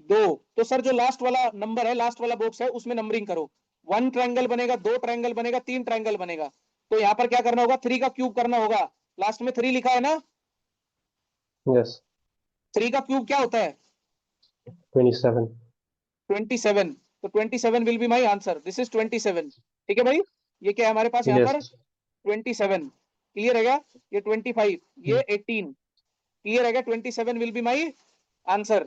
2, तो सर जो लास्ट वाला नंबर है, लास्ट वाला बॉक्स है, उसमें नंबरिंग करो। 1 ट्रायंगल बनेगा, 2 ट्रायंगल बनेगा, 3 ट्रायंगल बनेगा। तो यहाँ पर क्या करना होगा? 3 का क्यूब करना होगा। लास्ट में 3 लिखा है ना? Yes. 3 का क्यूब क्या होता है? 27. 27। तो 27 will be my answer. This is 27। ठीक है भाई, ये क्या है हमारे पास यहाँ Yes. पर? 27। क्लियर है क्या? ये 25, ये 18। क्लियर है क्या? 27 विल बी माई आंसर।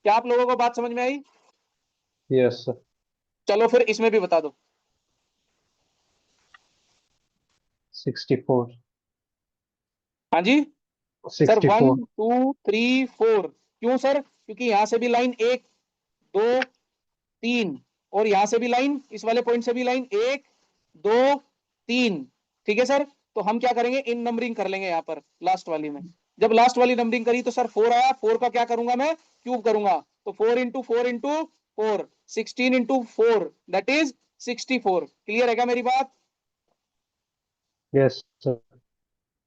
क्या आप लोगों को बात समझ में आई? Yes, sir. चलो फिर इसमें भी बता दो। 64. हाँ जी सर, 1 64. 2 3 4। क्यों सर? क्योंकि यहां से भी लाइन 1 2 3, और यहां से भी लाइन, इस वाले पॉइंट से भी लाइन 1 2 3। ठीक है सर, तो हम क्या करेंगे? इन नंबरिंग कर लेंगे यहाँ पर लास्ट वाली में। जब लास्ट वाली नंबरिंग करी तो सर 4 आया, 4 का क्या करूंगा मैं? क्यूब करूंगा। तो 4 into 4 into 4, 16 into 4, that is 64। Clear है क्या मेरी बात? Yes, sir.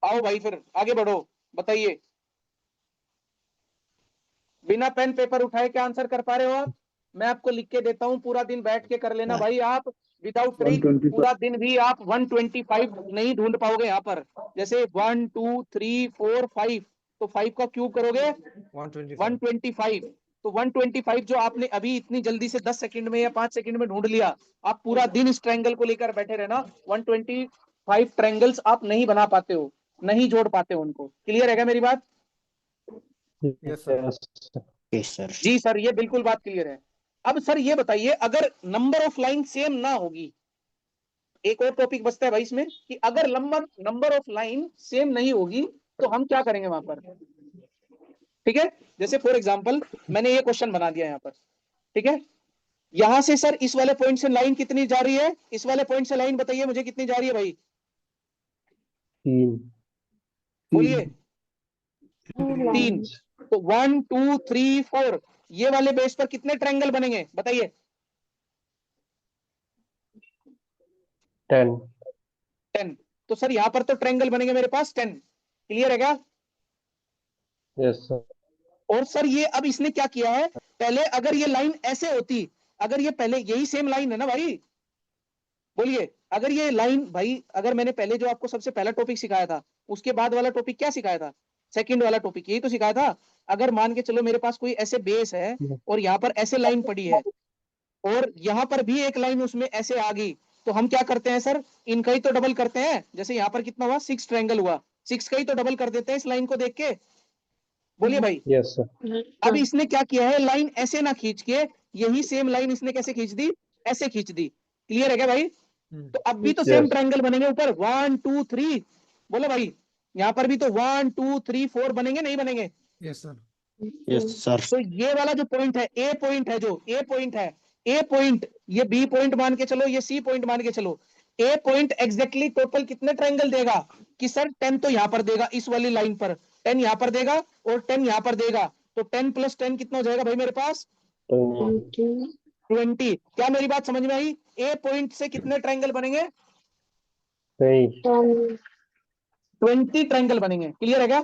आओ भाई फिर आगे बढ़ो, बताइए। बिना पेन पेपर उठाए क्या आंसर कर पा रहे हो आप? मैं आपको लिख के देता हूँ, पूरा दिन बैठ के कर लेना भाई आप। विदाउट ट्रिक 125 पूरा दिन भी आप 125 नहीं ढूंढ पाओगे यहाँ पर। जैसे 1 2 3 4 5, तो 5 का क्यूब करोगे 125। तो 125 जो आपने अभी इतनी जल्दी से 10 सेकंड में या 5 सेकंड में ढूंढ लिया, आप पूरा दिन इस ट्रायंगल को लेकर बैठे रहना। 125 ट्रायंगल्स आप नहीं बना पाते हो, नहीं जोड़ पाते हो उनको। क्लियर है क्या मेरी बात? Yes, sir. Yes sir. जी सर, ये बिल्कुल बात क्लियर है। अब सर ये बताइए, अगर नंबर ऑफ लाइन सेम ना होगी, एक और टॉपिक बचता है भाई इसमें, कि अगर नंबर ऑफ लाइन सेम नहीं होगी तो हम क्या करेंगे वहां पर? ठीक है, जैसे फॉर एग्जांपल मैंने ये क्वेश्चन बना दिया यहाँ पर। ठीक है, यहां से सर इस वाले पॉइंट से लाइन कितनी जा रही है? इस वाले पॉइंट से लाइन बताइए मुझे कितनी जा रही है भाई? 3. बोलिए। 3। तो 1 2 3 4, ये वाले बेस पर कितने ट्रायंगल बनेंगे बताइए? 10. 10। तो सर यहां पर तो ट्रायंगल बनेंगे मेरे पास 10। क्लियर है क्या? Yes, sir. और सर ये अब इसने क्या किया है, पहले अगर ये लाइन ऐसे होती, अगर ये पहले यही सेम लाइन है ना भाई, बोलिए, अगर ये लाइन भाई, अगर मैंने पहले जो आपको सबसे पहला टॉपिक सिखाया था, उसके बाद वाला टॉपिक क्या सिखाया था? सेकंड वाला टॉपिक यही तो सिखाया था। अगर मान के चलो मेरे पास कोई ऐसे बेस है और यहाँ पर ऐसे लाइन पड़ी है, और यहाँ पर भी एक लाइन उसमें ऐसे आ गई, तो हम क्या करते हैं सर? इनका ही तो डबल करते हैं। जैसे यहाँ पर कितना हुआ? 6 ट्रायंगल हुआ, 6 का ही तो डबल कर देते हैं इस लाइन को देख के। बोलिए भाई। Yes, sir. अब इसने क्या किया है, लाइन ऐसे ना खींच के, यही सेम लाइन इसने कैसे खींच दी? ऐसे खींच दी। क्लियर है क्या भाई? तो अब भी तो सेम Yes. ट्रायंगल बनेंगे ऊपर, 1 2 3। बोलो भाई, यहाँ पर भी तो 1 2 3 4 बनेंगे, नहीं बनेंगे? Yes sir. Yes sir. तो ये वाला जो पॉइंट है, ए पॉइंट है, जो ए पॉइंट है, ए पॉइंट, ये बी पॉइंट मान के चलो, ये सी पॉइंट मान के चलो, ए पॉइंट एग्जैक्टली टोटल कितने ट्रायंगल देगा? कि सर 10 तो यहां पर देगा इस वाली लाइन पर, 10 यहां पर देगा और 10 यहां पर देगा। तो 10 + 10 कितना हो जाएगा भाई मेरे पास? 20। क्या मेरी बात समझ में आई? ए पॉइंट से कितने ट्रायंगल बनेंगे? 20. 20 ट्रायंगल बनेंगे। क्लियर है क्या?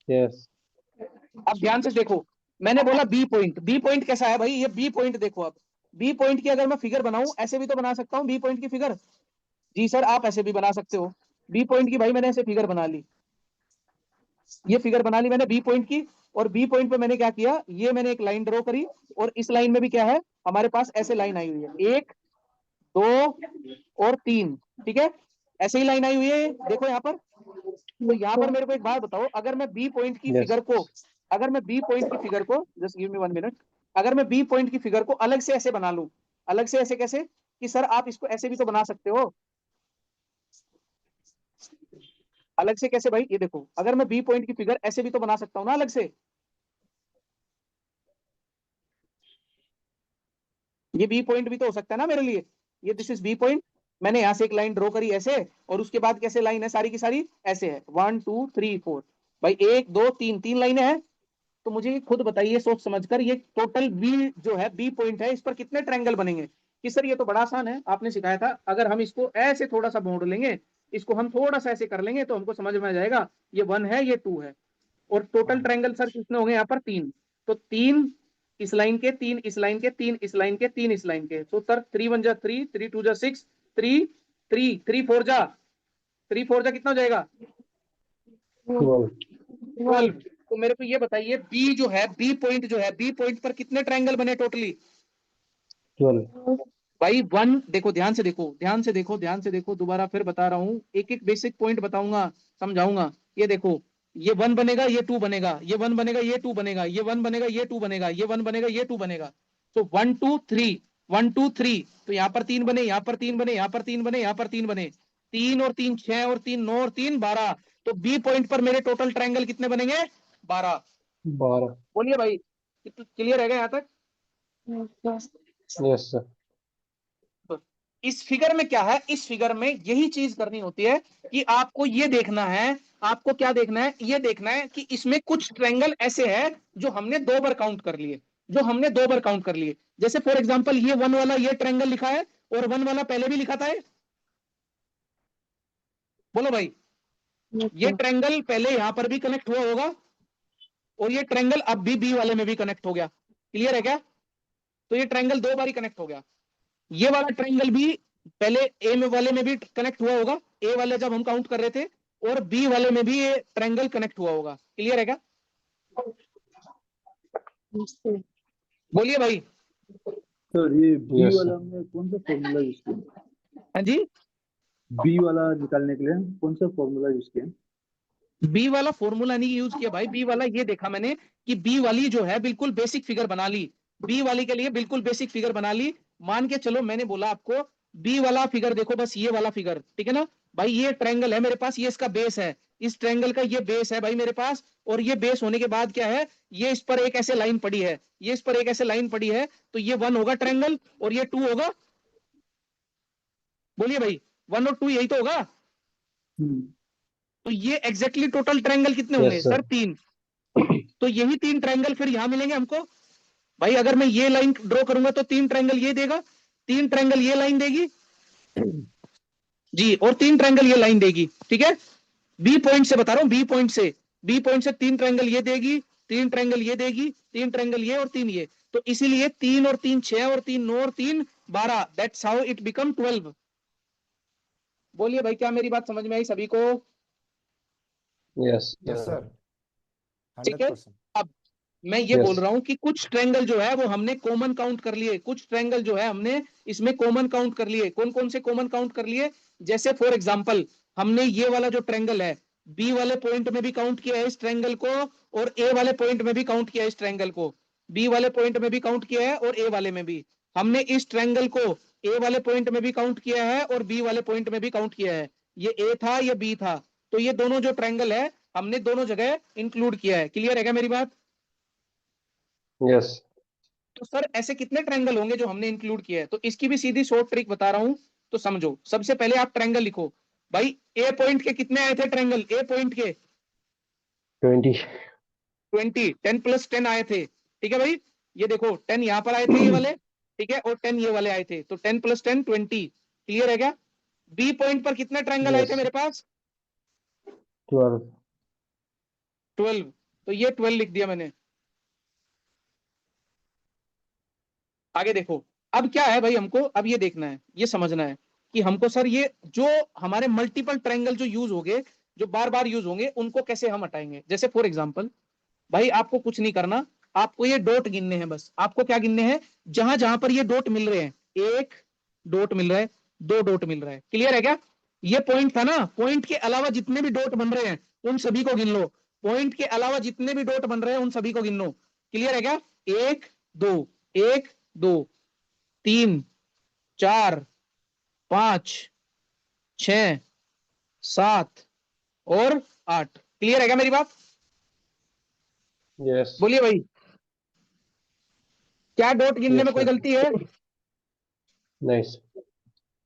Yes. अब ध्यान से देखो, मैंने बोला बी पॉइंट। बी पॉइंट कैसा है भाई? ये बी पॉइंट देखो। अब बी पॉइंट की अगर मैं फिगर बनाऊं, ऐसे भी तो बना सकता हूं बी पॉइंट की फिगर। जी सर आप ऐसे भी बना सकते हो। बी पॉइंट की भाई मैंने ऐसे फिगर बना ली, ये फिगर बना ली मैंने बी पॉइंट की, और बी पॉइंट पे मैंने क्या किया, ये मैंने एक लाइन ड्रॉ करी, और इस लाइन में भी क्या है हमारे पास ऐसे लाइन आई हुई है, 1 2 और 3, ठीक है, ऐसे ही लाइन आई हुई है, देखो यहाँ पर। तो यहाँ पर मेरे को एक बात बताओ, अगर मैं बी पॉइंट की Yes. फिगर को, अगर मैं बी पॉइंट की फिगर को, जस्ट गिव मी 1 मिनट, अगर मैं बी पॉइंट की फिगर को अलग से ऐसे बना लूं, अलग से ऐसे कैसे, कि सर आप इसको ऐसे भी तो बना सकते हो, अलग से कैसे भाई, ये देखो अगर मैं बी पॉइंट की फिगर ऐसे भी तो बना सकता हूँ ना अलग से, ये बी पॉइंट भी तो हो सकता है ना मेरे लिए, ये दिस इज बी पॉइंट, मैंने यहां से एक लाइन ड्रॉ करी ऐसे, और उसके बाद कैसे लाइन है सारी की सारी ऐसे है, 1 2 3 4, भाई 1 2 3 तीन लाइनें हैं। तो मुझे खुद बताइए सोच समझकर, ये टोटल बी जो है बी पॉइंट है, इस पर कितने ट्रायंगल बनेंगे, कि सर ये तो बड़ा आसान है, आपने सिखाया था, अगर हम इसको ऐसे थोड़ा सा मोड़ लेंगे, इसको हम थोड़ा सा ऐसे कर लेंगे तो हमको समझ में आ जाएगा, ये 1 है ये 2 है, और टोटल ट्रायंगल सर कितने होंगे यहाँ पर 3, तो 3 इस लाइन के, 3 इस लाइन के, 3 इस लाइन के, 3 इस लाइन के, तो सर 3 1 जा 3, 3 2 जा 6, 3 3 3 4 जा, 3 4 जा कितना हो जाएगा 12. 12। तो मेरे को ये बताइए बी जो है, बी पॉइंट जो है, बी पॉइंट पर कितने ट्रायंगल बने टोटली 12. भाई 1, देखो ध्यान से देखो, ध्यान से देखो, ध्यान से देखो, दोबारा फिर बता रहा हूँ, एक एक बेसिक पॉइंट बताऊंगा, समझाऊंगा, ये देखो, ये 1 बनेगा ये 2 बनेगा, ये 1 बनेगा ये 2 बनेगा, ये 1 बनेगा ये 2 बनेगा, ये 1 बनेगा ये 2 बनेगा, तो 1 2 3 1 2 3, तो यहाँ पर 3 बने, यहाँ पर 3 बने, यहाँ पर 3 बने, यहाँ पर 3 बने, 3 और 3 6 और 3 9 और 3 12, तो बी पॉइंट पर मेरे टोटल ट्रायंगल कितने बनेंगे 12। 12. बोलिए भाई, क्लियर है क्या यहाँ तक। Yes, sir. तो इस फिगर में क्या है, इस फिगर में यही चीज करनी होती है कि आपको ये देखना है, आपको क्या देखना है, ये देखना है कि इसमें कुछ ट्रायंगल ऐसे है जो हमने 2 बार काउंट कर लिए, जो हमने 2 बार काउंट कर लिए, जैसे फॉर एग्जांपल ये 1 वाला ये ट्रायंगल लिखा है, और 1 वाला पहले भी लिखा था है? बोलो भाई, ये ट्रायंगल पहले यहां पर भी कनेक्ट हुआ होगा, और ये ट्रायंगल अब भी बी वाले में भी कनेक्ट हो गया, क्लियर है क्या, तो ये ट्रायंगल 2 बार ही कनेक्ट हो गया, ये वाला ट्रायंगल भी पहले ए में वाले में भी कनेक्ट हुआ होगा, ए वाले जब हम काउंट कर रहे थे, और बी वाले में भी ये ट्रायंगल कनेक्ट हुआ होगा, क्लियर है क्या, बोलिए भाई। सर ये बी Yes, वाला sir. हमने कौन सा फॉर्मूला यूज किया, हाँ जी, बी वाला निकालने के लिए कौन सा फॉर्मूला यूज किया। बी वाला फॉर्मूला नहीं यूज किया भाई, बी वाला ये देखा मैंने कि बी वाली जो है बिल्कुल बेसिक फिगर बना ली, बी वाली के लिए बिल्कुल बेसिक फिगर बना ली, मान के चलो मैंने बोला आपको बी वाला फिगर देखो, बस ये वाला फिगर, ठीक है ना भाई, ये ट्रायंगल है मेरे पास, ये इसका बेस है, इस ट्रायंगल का ये बेस है भाई मेरे पास, और ये बेस होने के बाद क्या है, ये इस पर एक ऐसे लाइन पड़ी है, ये इस पर एक ऐसे लाइन पड़ी है, तो ये 1 होगा ट्रायंगल, और ये 2 होगा, बोलिए भाई 1 और 2 यही तो होगा, तो ये एग्जैक्टली टोटल ट्रायंगल कितने होंगे Yes, sir. सर 3, तो यही 3 ट्रायंगल फिर यहां मिलेंगे हमको भाई, अगर मैं ये लाइन ड्रॉ करूंगा तो 3 ट्रायंगल ये देगा, 3 ट्रायंगल ये लाइन देगी जी, और 3 ट्रायंगल ये लाइन देगी, ठीक है, बी पॉइंट से बता रहा हूं, बी पॉइंट से, बी पॉइंट से 3 ट्रायंगल ये देगी, 3 ट्रायंगल ये देगी, 3 ट्रायंगल ये और 3 ये, तो इसीलिए 3 और 3 6 और 3 9 और 3 12, दैट्स हाउ इट बिकम 12। बोलिए भाई क्या मेरी बात समझ में आई सभी को, Yes, यस sir. सर ठीक है। 100%। अब मैं ये Yes. बोल रहा हूं कि कुछ ट्रायंगल जो है वो हमने कॉमन काउंट कर लिए, कुछ ट्रायंगल जो है हमने इसमें कॉमन काउंट कर लिए, कौन कौन से कॉमन काउंट कर लिए, जैसे फॉर एग्जांपल हमने ये वाला जो ट्रायंगल है बी वाले पॉइंट में भी काउंट किया है इस ट्रायंगल को, और ए वाले पॉइंट में भी काउंट किया है इस ट्रायंगल को, बी वाले पॉइंट में भी काउंट किया है और ए वाले में भी, हमने इस ट्रायंगल को ए वाले पॉइंट में भी काउंट किया है और बी वाले पॉइंट में भी काउंट किया है, ये ए था ये बी था, तो ये दोनों जो ट्रायंगल है हमने दोनों जगह इंक्लूड किया है, क्लियर है क्या मेरी बात। Yes. तो सर ऐसे कितने ट्रायंगल होंगे जो हमने इंक्लूड किया है, तो इसकी भी सीधी शॉर्ट ट्रिक बता रहा हूं, तो समझो, सबसे पहले आप ट्रायंगल लिखो भाई, ए पॉइंट के कितने आए थे ट्रायंगल, ए पॉइंट के 20. 20, 10 प्लस 10 आए थे, ठीक है भाई, ये देखो 10 यहां पर आए थे ये वाले, ठीक है, और 10 ये वाले आए थे, तो 10 प्लस 10 20, क्लियर है क्या। बी पॉइंट पर कितने ट्रायंगल आए थे Yes. मेरे पास 12. 12, तो ये 12 लिख दिया मैंने, आगे देखो, अब क्या है भाई हमको अब ये देखना है ये समझना है, कि हमको सर ये जो हमारे मल्टीपल ट्रायंगल जो यूज होंगे, जो बार बार यूज होंगे, उनको कैसे हम हटाएंगे। जैसे फॉर एग्जांपल भाई आपको कुछ नहीं करना, आपको ये डॉट गिनने हैं, बस आपको क्या गिनने हैं, जहां जहां पर ये डॉट मिल रहे हैं, एक डॉट मिल रहा है, दो डॉट मिल रहा है, क्लियर है क्या। ये पॉइंट था ना, पॉइंट के अलावा जितने भी डॉट बन रहे हैं उन सभी को गिन लो, पॉइंट के अलावा जितने भी डॉट बन रहे हैं उन सभी को गिन लो, क्लियर है क्या। एक दो, एक दो, 3 4 5 6 7 और 8, क्लियर है क्या मेरी बात। यस बोलिए भाई, क्या डॉट गिनने Yes, में कोई sir. गलती है नाइस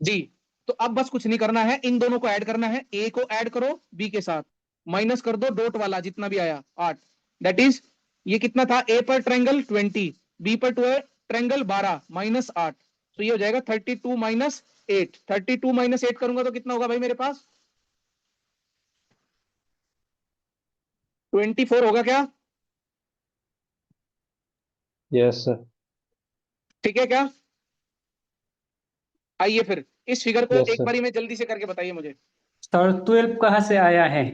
जी। तो अब बस कुछ नहीं करना है, इन दोनों को ऐड करना है, ए को ऐड करो बी के साथ, माइनस कर दो डॉट वाला जितना भी आया 8, दैट इज ये कितना था, ए पर ट्रायंगल 20, बी पर ट्रायंगल 12 माइनस 8, तो ये हो जाएगा 32 माइनस 8, 32 माइनस 8 करूंगा तो कितना होगा भाई मेरे पास 24 होगा क्या, यस सर ठीक है क्या। आइए फिर इस फिगर को Yes, एक sir. बारी में जल्दी से करके बताइए मुझे। सर 12 कहाँ से आया है?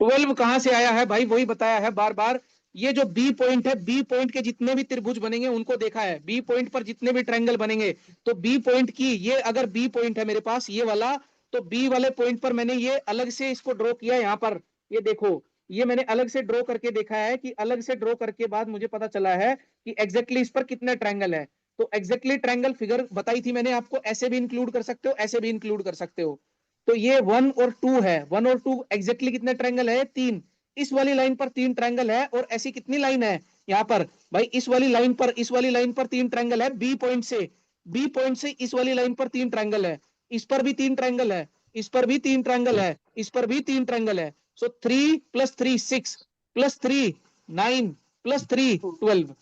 12 कहां से आया है भाई, वही बताया है बार बार, ये जो बी पॉइंट है, बी पॉइंट के जितने भी त्रिभुज बनेंगे उनको देखा है, बी पॉइंट पर जितने भी ट्रायंगल बनेंगे, तो बी पॉइंट की ये अगर बी पॉइंट है मेरे पास ये वाला, तो बी वाले पॉइंट पर मैंने ये अलग से इसको ड्रॉ किया यहाँ पर, ये देखो ये मैंने अलग से ड्रॉ करके देखा है कि अलग से ड्रॉ करके बाद मुझे पता चला है कि एग्जैक्टली इस पर कितने ट्रायंगल है। तो एग्जैक्टली ट्रायंगल फिगर बताई थी मैंने आपको, ऐसे भी इंक्लूड कर सकते हो, ऐसे भी इंक्लूड कर सकते हो। तो ये 1 और 2 है, 1 और 2 एग्जैक्टली कितने ट्रायंगल है, 3, इस वाली लाइन पर 3 ट्रायंगल है, और ऐसी कितनी लाइन है यहाँ पर भाई, इस वाली लाइन पर, इस वाली लाइन पर 3 ट्रायंगल है, बी पॉइंट से, बी पॉइंट से इस वाली लाइन पर 3 ट्रायंगल है, इस पर भी 3 ट्रायंगल है, इस पर भी 3 ट्रायंगल है, इस पर भी 3 ट्रायंगल है। सो 3 + 3 6 + 3 9 + 3 12।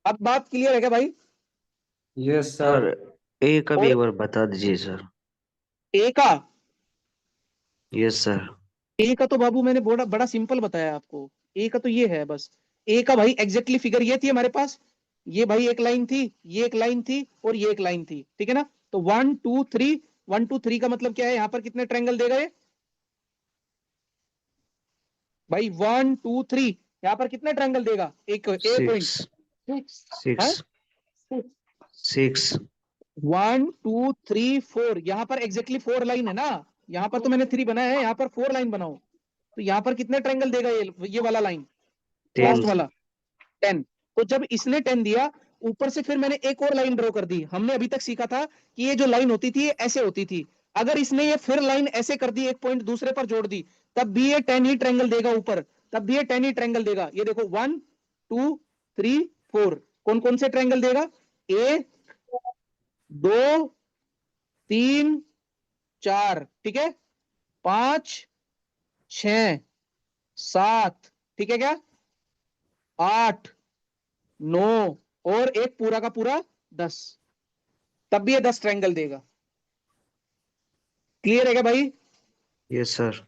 अब बात क्लियर है क्या भाई। Yes sir. सर ए का भी और एक बार बता दीजिए सर। ए का, यस सर। ए का तो बाबू मैंने बड़ा बड़ा सिंपल बताया आपको, ए का तो ये है बस, ए का भाई एग्जैक्टली फिगर ये थी हमारे पास, ये भाई एक लाइन थी, ये एक लाइन थी, और ये एक लाइन थी, ठीक है ना। तो 1 2 3, 1 2 3 का मतलब क्या है, यहाँ पर कितने ट्रायंगल देगा ये भाई, 1 2 3, यहाँ पर कितने ट्रायंगल देगा, एक ए पॉइंट 6 6 1 2 3 4, यहाँ पर एग्जैक्टली 4 लाइन है ना, यहाँ पर तो मैंने 3 बनाया है, यहाँ पर 4 लाइन बनाओ, तो यहाँ पर कितने ट्रायंगल देगा ये वाला लाइन, लास्ट 10 वाला 10। तो जब इसने 10 दिया, ऊपर से फिर मैंने एक और लाइन ड्रॉ कर दी। हमने अभी तक सीखा था कि ये जो लाइन होती थी ये ऐसे होती थी, अगर इसने ये फिर लाइन ऐसे कर दी, एक पॉइंट दूसरे पर जोड़ दी, तब भी ये 10 ही ट्रायंगल देगा ऊपर, तब भी ये 10 ही ट्रायंगल देगा। ये देखो 1 2 3 4, कौन कौन से ट्रायंगल देगा, 1 2 3 4, ठीक है, 5 6 7, ठीक है क्या, 8 9, और एक पूरा का पूरा 10, तब भी ये 10 ट्रायंगल देगा। क्लियर है क्या भाई। Yes sir.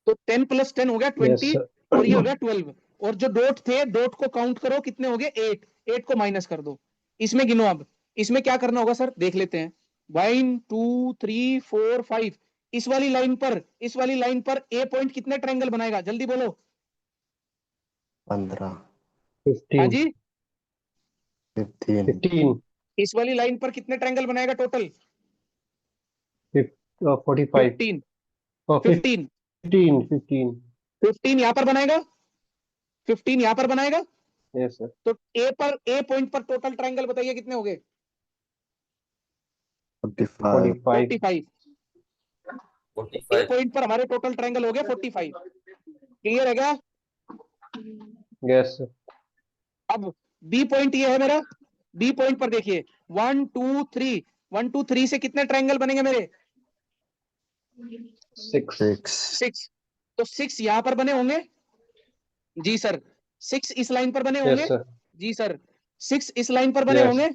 तो 10 + 10 हो गया Yes, 20, sir. और ये हो गया 12, और जो डॉट थे, डॉट को काउंट करो कितने हो गए, 8, 8 को माइनस कर दो, इसमें गिनो। अब इसमें क्या करना होगा सर, देख लेते हैं। 1 2 3 4 5, इस वाली लाइन पर, इस वाली लाइन पर ए पॉइंट कितने ट्रायंगल बनाएगा, जल्दी बोलो। 15 हाँ 15 जी, 15 15 इस वाली लाइन पर कितने ट्रायंगल बनाएगा टोटल, 45 15 oh, 15 15 15 15 यहां पर बनाएगा, 15 यहां पर बनाएगा, Yes, sir. तो ए पॉइंट पर टोटल ट्रायंगल बताइए कितने हो गए, 45 45 45। ए पॉइंट पर हमारे टोटल ट्रायंगल हो गए 45, क्लियर है क्या। Yes, sir. अब बी पॉइंट ये है मेरा, बी पॉइंट पर देखिए 1 2 3, 1 2 3 से कितने ट्रायंगल बनेंगे मेरे, 6 6, तो 6 यहां पर बने होंगे, जी सर, 6 इस लाइन पर बने होंगे, Yes, sir. जी सर, 6 इस लाइन पर बने Yes. होंगे,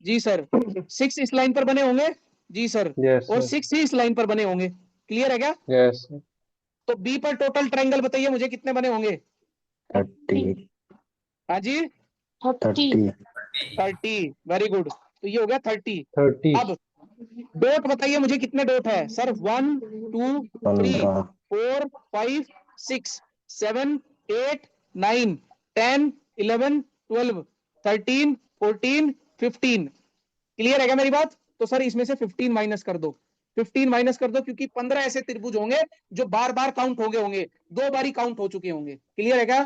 जी सर, 6 इस लाइन पर बने होंगे, जी सर, Yes, और sir. 6 ही इस लाइन पर बने होंगे, क्लियर है क्या। Yes, sir. तो बी पर टोटल ट्रायंगल बताइए मुझे कितने बने होंगे, 30 हाँ जी 30 30, वेरी गुड, तो ये हो गया 30। 30 अब डॉट बताइए मुझे कितने डॉट है सर? 1 2 3 15 4 5 6 7 8 9 10 11 12 13 14 15। क्लियर है क्या मेरी बात? तो सर इसमें से 15 माइनस कर दो, 15 माइनस कर दो, क्योंकि 15 ऐसे त्रिभुज होंगे जो बार बार काउंट हो गए होंगे, 2 बारी काउंट हो चुके होंगे। क्लियर है क्या?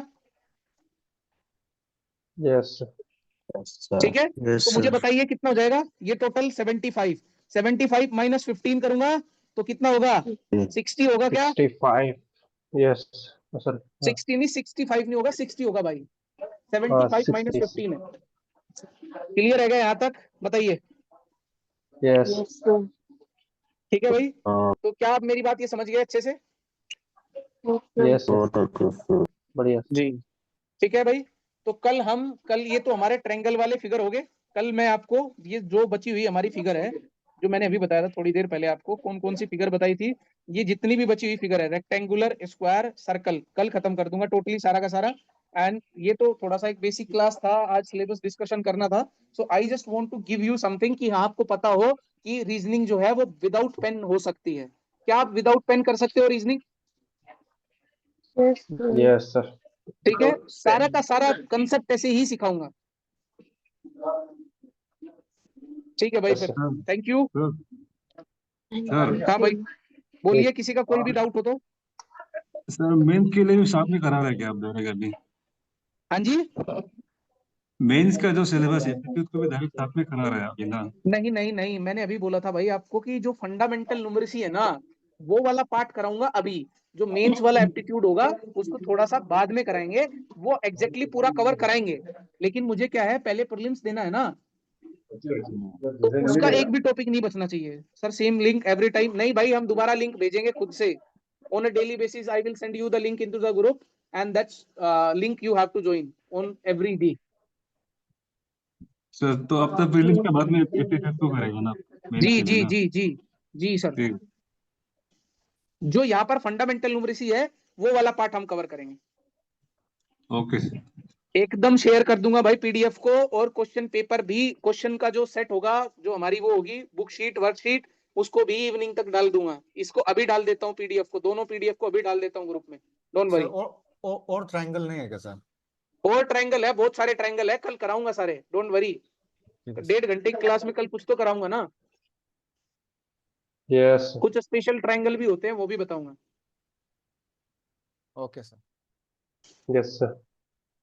Yes, sir. Yes, sir. ठीक है, Yes, तो मुझे sir. बताइए कितना हो जाएगा ये टोटल? 75। 75 माइनस 15 करूंगा तो कितना होगा? 60 होगा क्या? 65. Yes, sir. 60 नहीं, 65 नहीं होगा, 60 होगा भाई। 75 माइनस 60. 15 है। क्लियर है क्या यहाँ तक? बताइए। Yes. ठीक है भाई, हाँ, तो क्या आप मेरी बात ये समझ गए अच्छे से? Yes, sir. बहुत अच्छे से। बढ़िया. जी ठीक है भाई। तो कल ये तो हमारे ट्रायंगल वाले फिगर हो गए। कल मैं आपको ये जो बची हुई हमारी फिगर है, जो मैंने अभी बताया था थोड़ी देर पहले आपको, कौन कौन सी फिगर बताई थी, ये जितनी भी बची हुई फिगर है, रेक्टेंगुलर, स्क्वायर, सर्कल, कल खत्म कर दूंगा टोटली सारा का सारा। एंड ये तो थोड़ा सा एक बेसिक क्लास था, आज सिलेबस डिस्कशन करना था। So I just want to give you something कि हाँ आपको पता हो कि रीजनिंग जो है वो विदाउट पेन हो सकती है। क्या आप विदाउट पेन कर सकते हो रीजनिंग? Yes, sir. ठीक है, सारा का सारा कंसेप्ट ऐसे ही सिखाऊंगा। ठीक है भाई, Yes, फिर sir. Thank you. सर हाँ भाई, बोलिए, किसी का कोई भी डाउट हो तो। सर मेंस के लिए भी साथ में करा रहा है क्या आप दोनों का भी? हाँ जी, मेंस का जो सिलेबस है उसको भी डायरेक्ट साथ में करा रहा है अभी ना? नहीं नहीं नहीं, मैंने अभी बोला था भाई आपको कि जो फंडामेंटल न्यूमेरिसी है ना, वो वाला पार्ट कराऊंगा अभी। जो मेंस वाला एप्टीट्यूड होगा उसको थोड़ा सा बाद में कराएंगे, वो एग्जैक्टली पूरा कवर कराएंगे। लेकिन मुझे क्या है, पहले प्रीलिम्स देना है ना, तो उसका एक भी टॉपिक नहीं बचना चाहिए। Sir same link every time नहीं भाई, हम दोबारा लिंक भेजेंगे खुद से। On a daily basis I will send you the link into the group, and that's link you have to join on every day. Sir तो अब तक प्रीलिम्स के बाद में एप्टीट्यूड को करेगा ना मेंस जी के लिए जी ना? जी जी जी सर, ठीक. जो यहाँ पर फंडामेंटल न्यूमेरिसी है वो वाला पार्ट हम कवर करेंगे। Okay sir. एकदम शेयर कर दूंगा भाई पीडीएफ को, और क्वेश्चन पेपर भी, क्वेश्चन का जो सेट होगा, जो हमारी वो होगी बुक शीट वर्कशीट, उसको भी इवनिंग तक डाल दूंगा। इसको अभी डाल देता हूँ पीडीएफ को, दोनों पीडीएफ को अभी डाल देता हूँ ग्रुप में, डोंट सर वरी। और ट्रायंगल नहीं है क्या सर? और ट्रायंगल है, बहुत सारे ट्रायंगल है, कल कराऊंगा सारे, डोंट वरी। ठीक है सर. 1.5 घंटे की क्लास में कल कुछ तो कराऊंगा ना। Yes, sir. कुछ स्पेशल ट्रायंगल भी होते हैं, वो भी बताऊंगा। Okay sir. Yes, sir.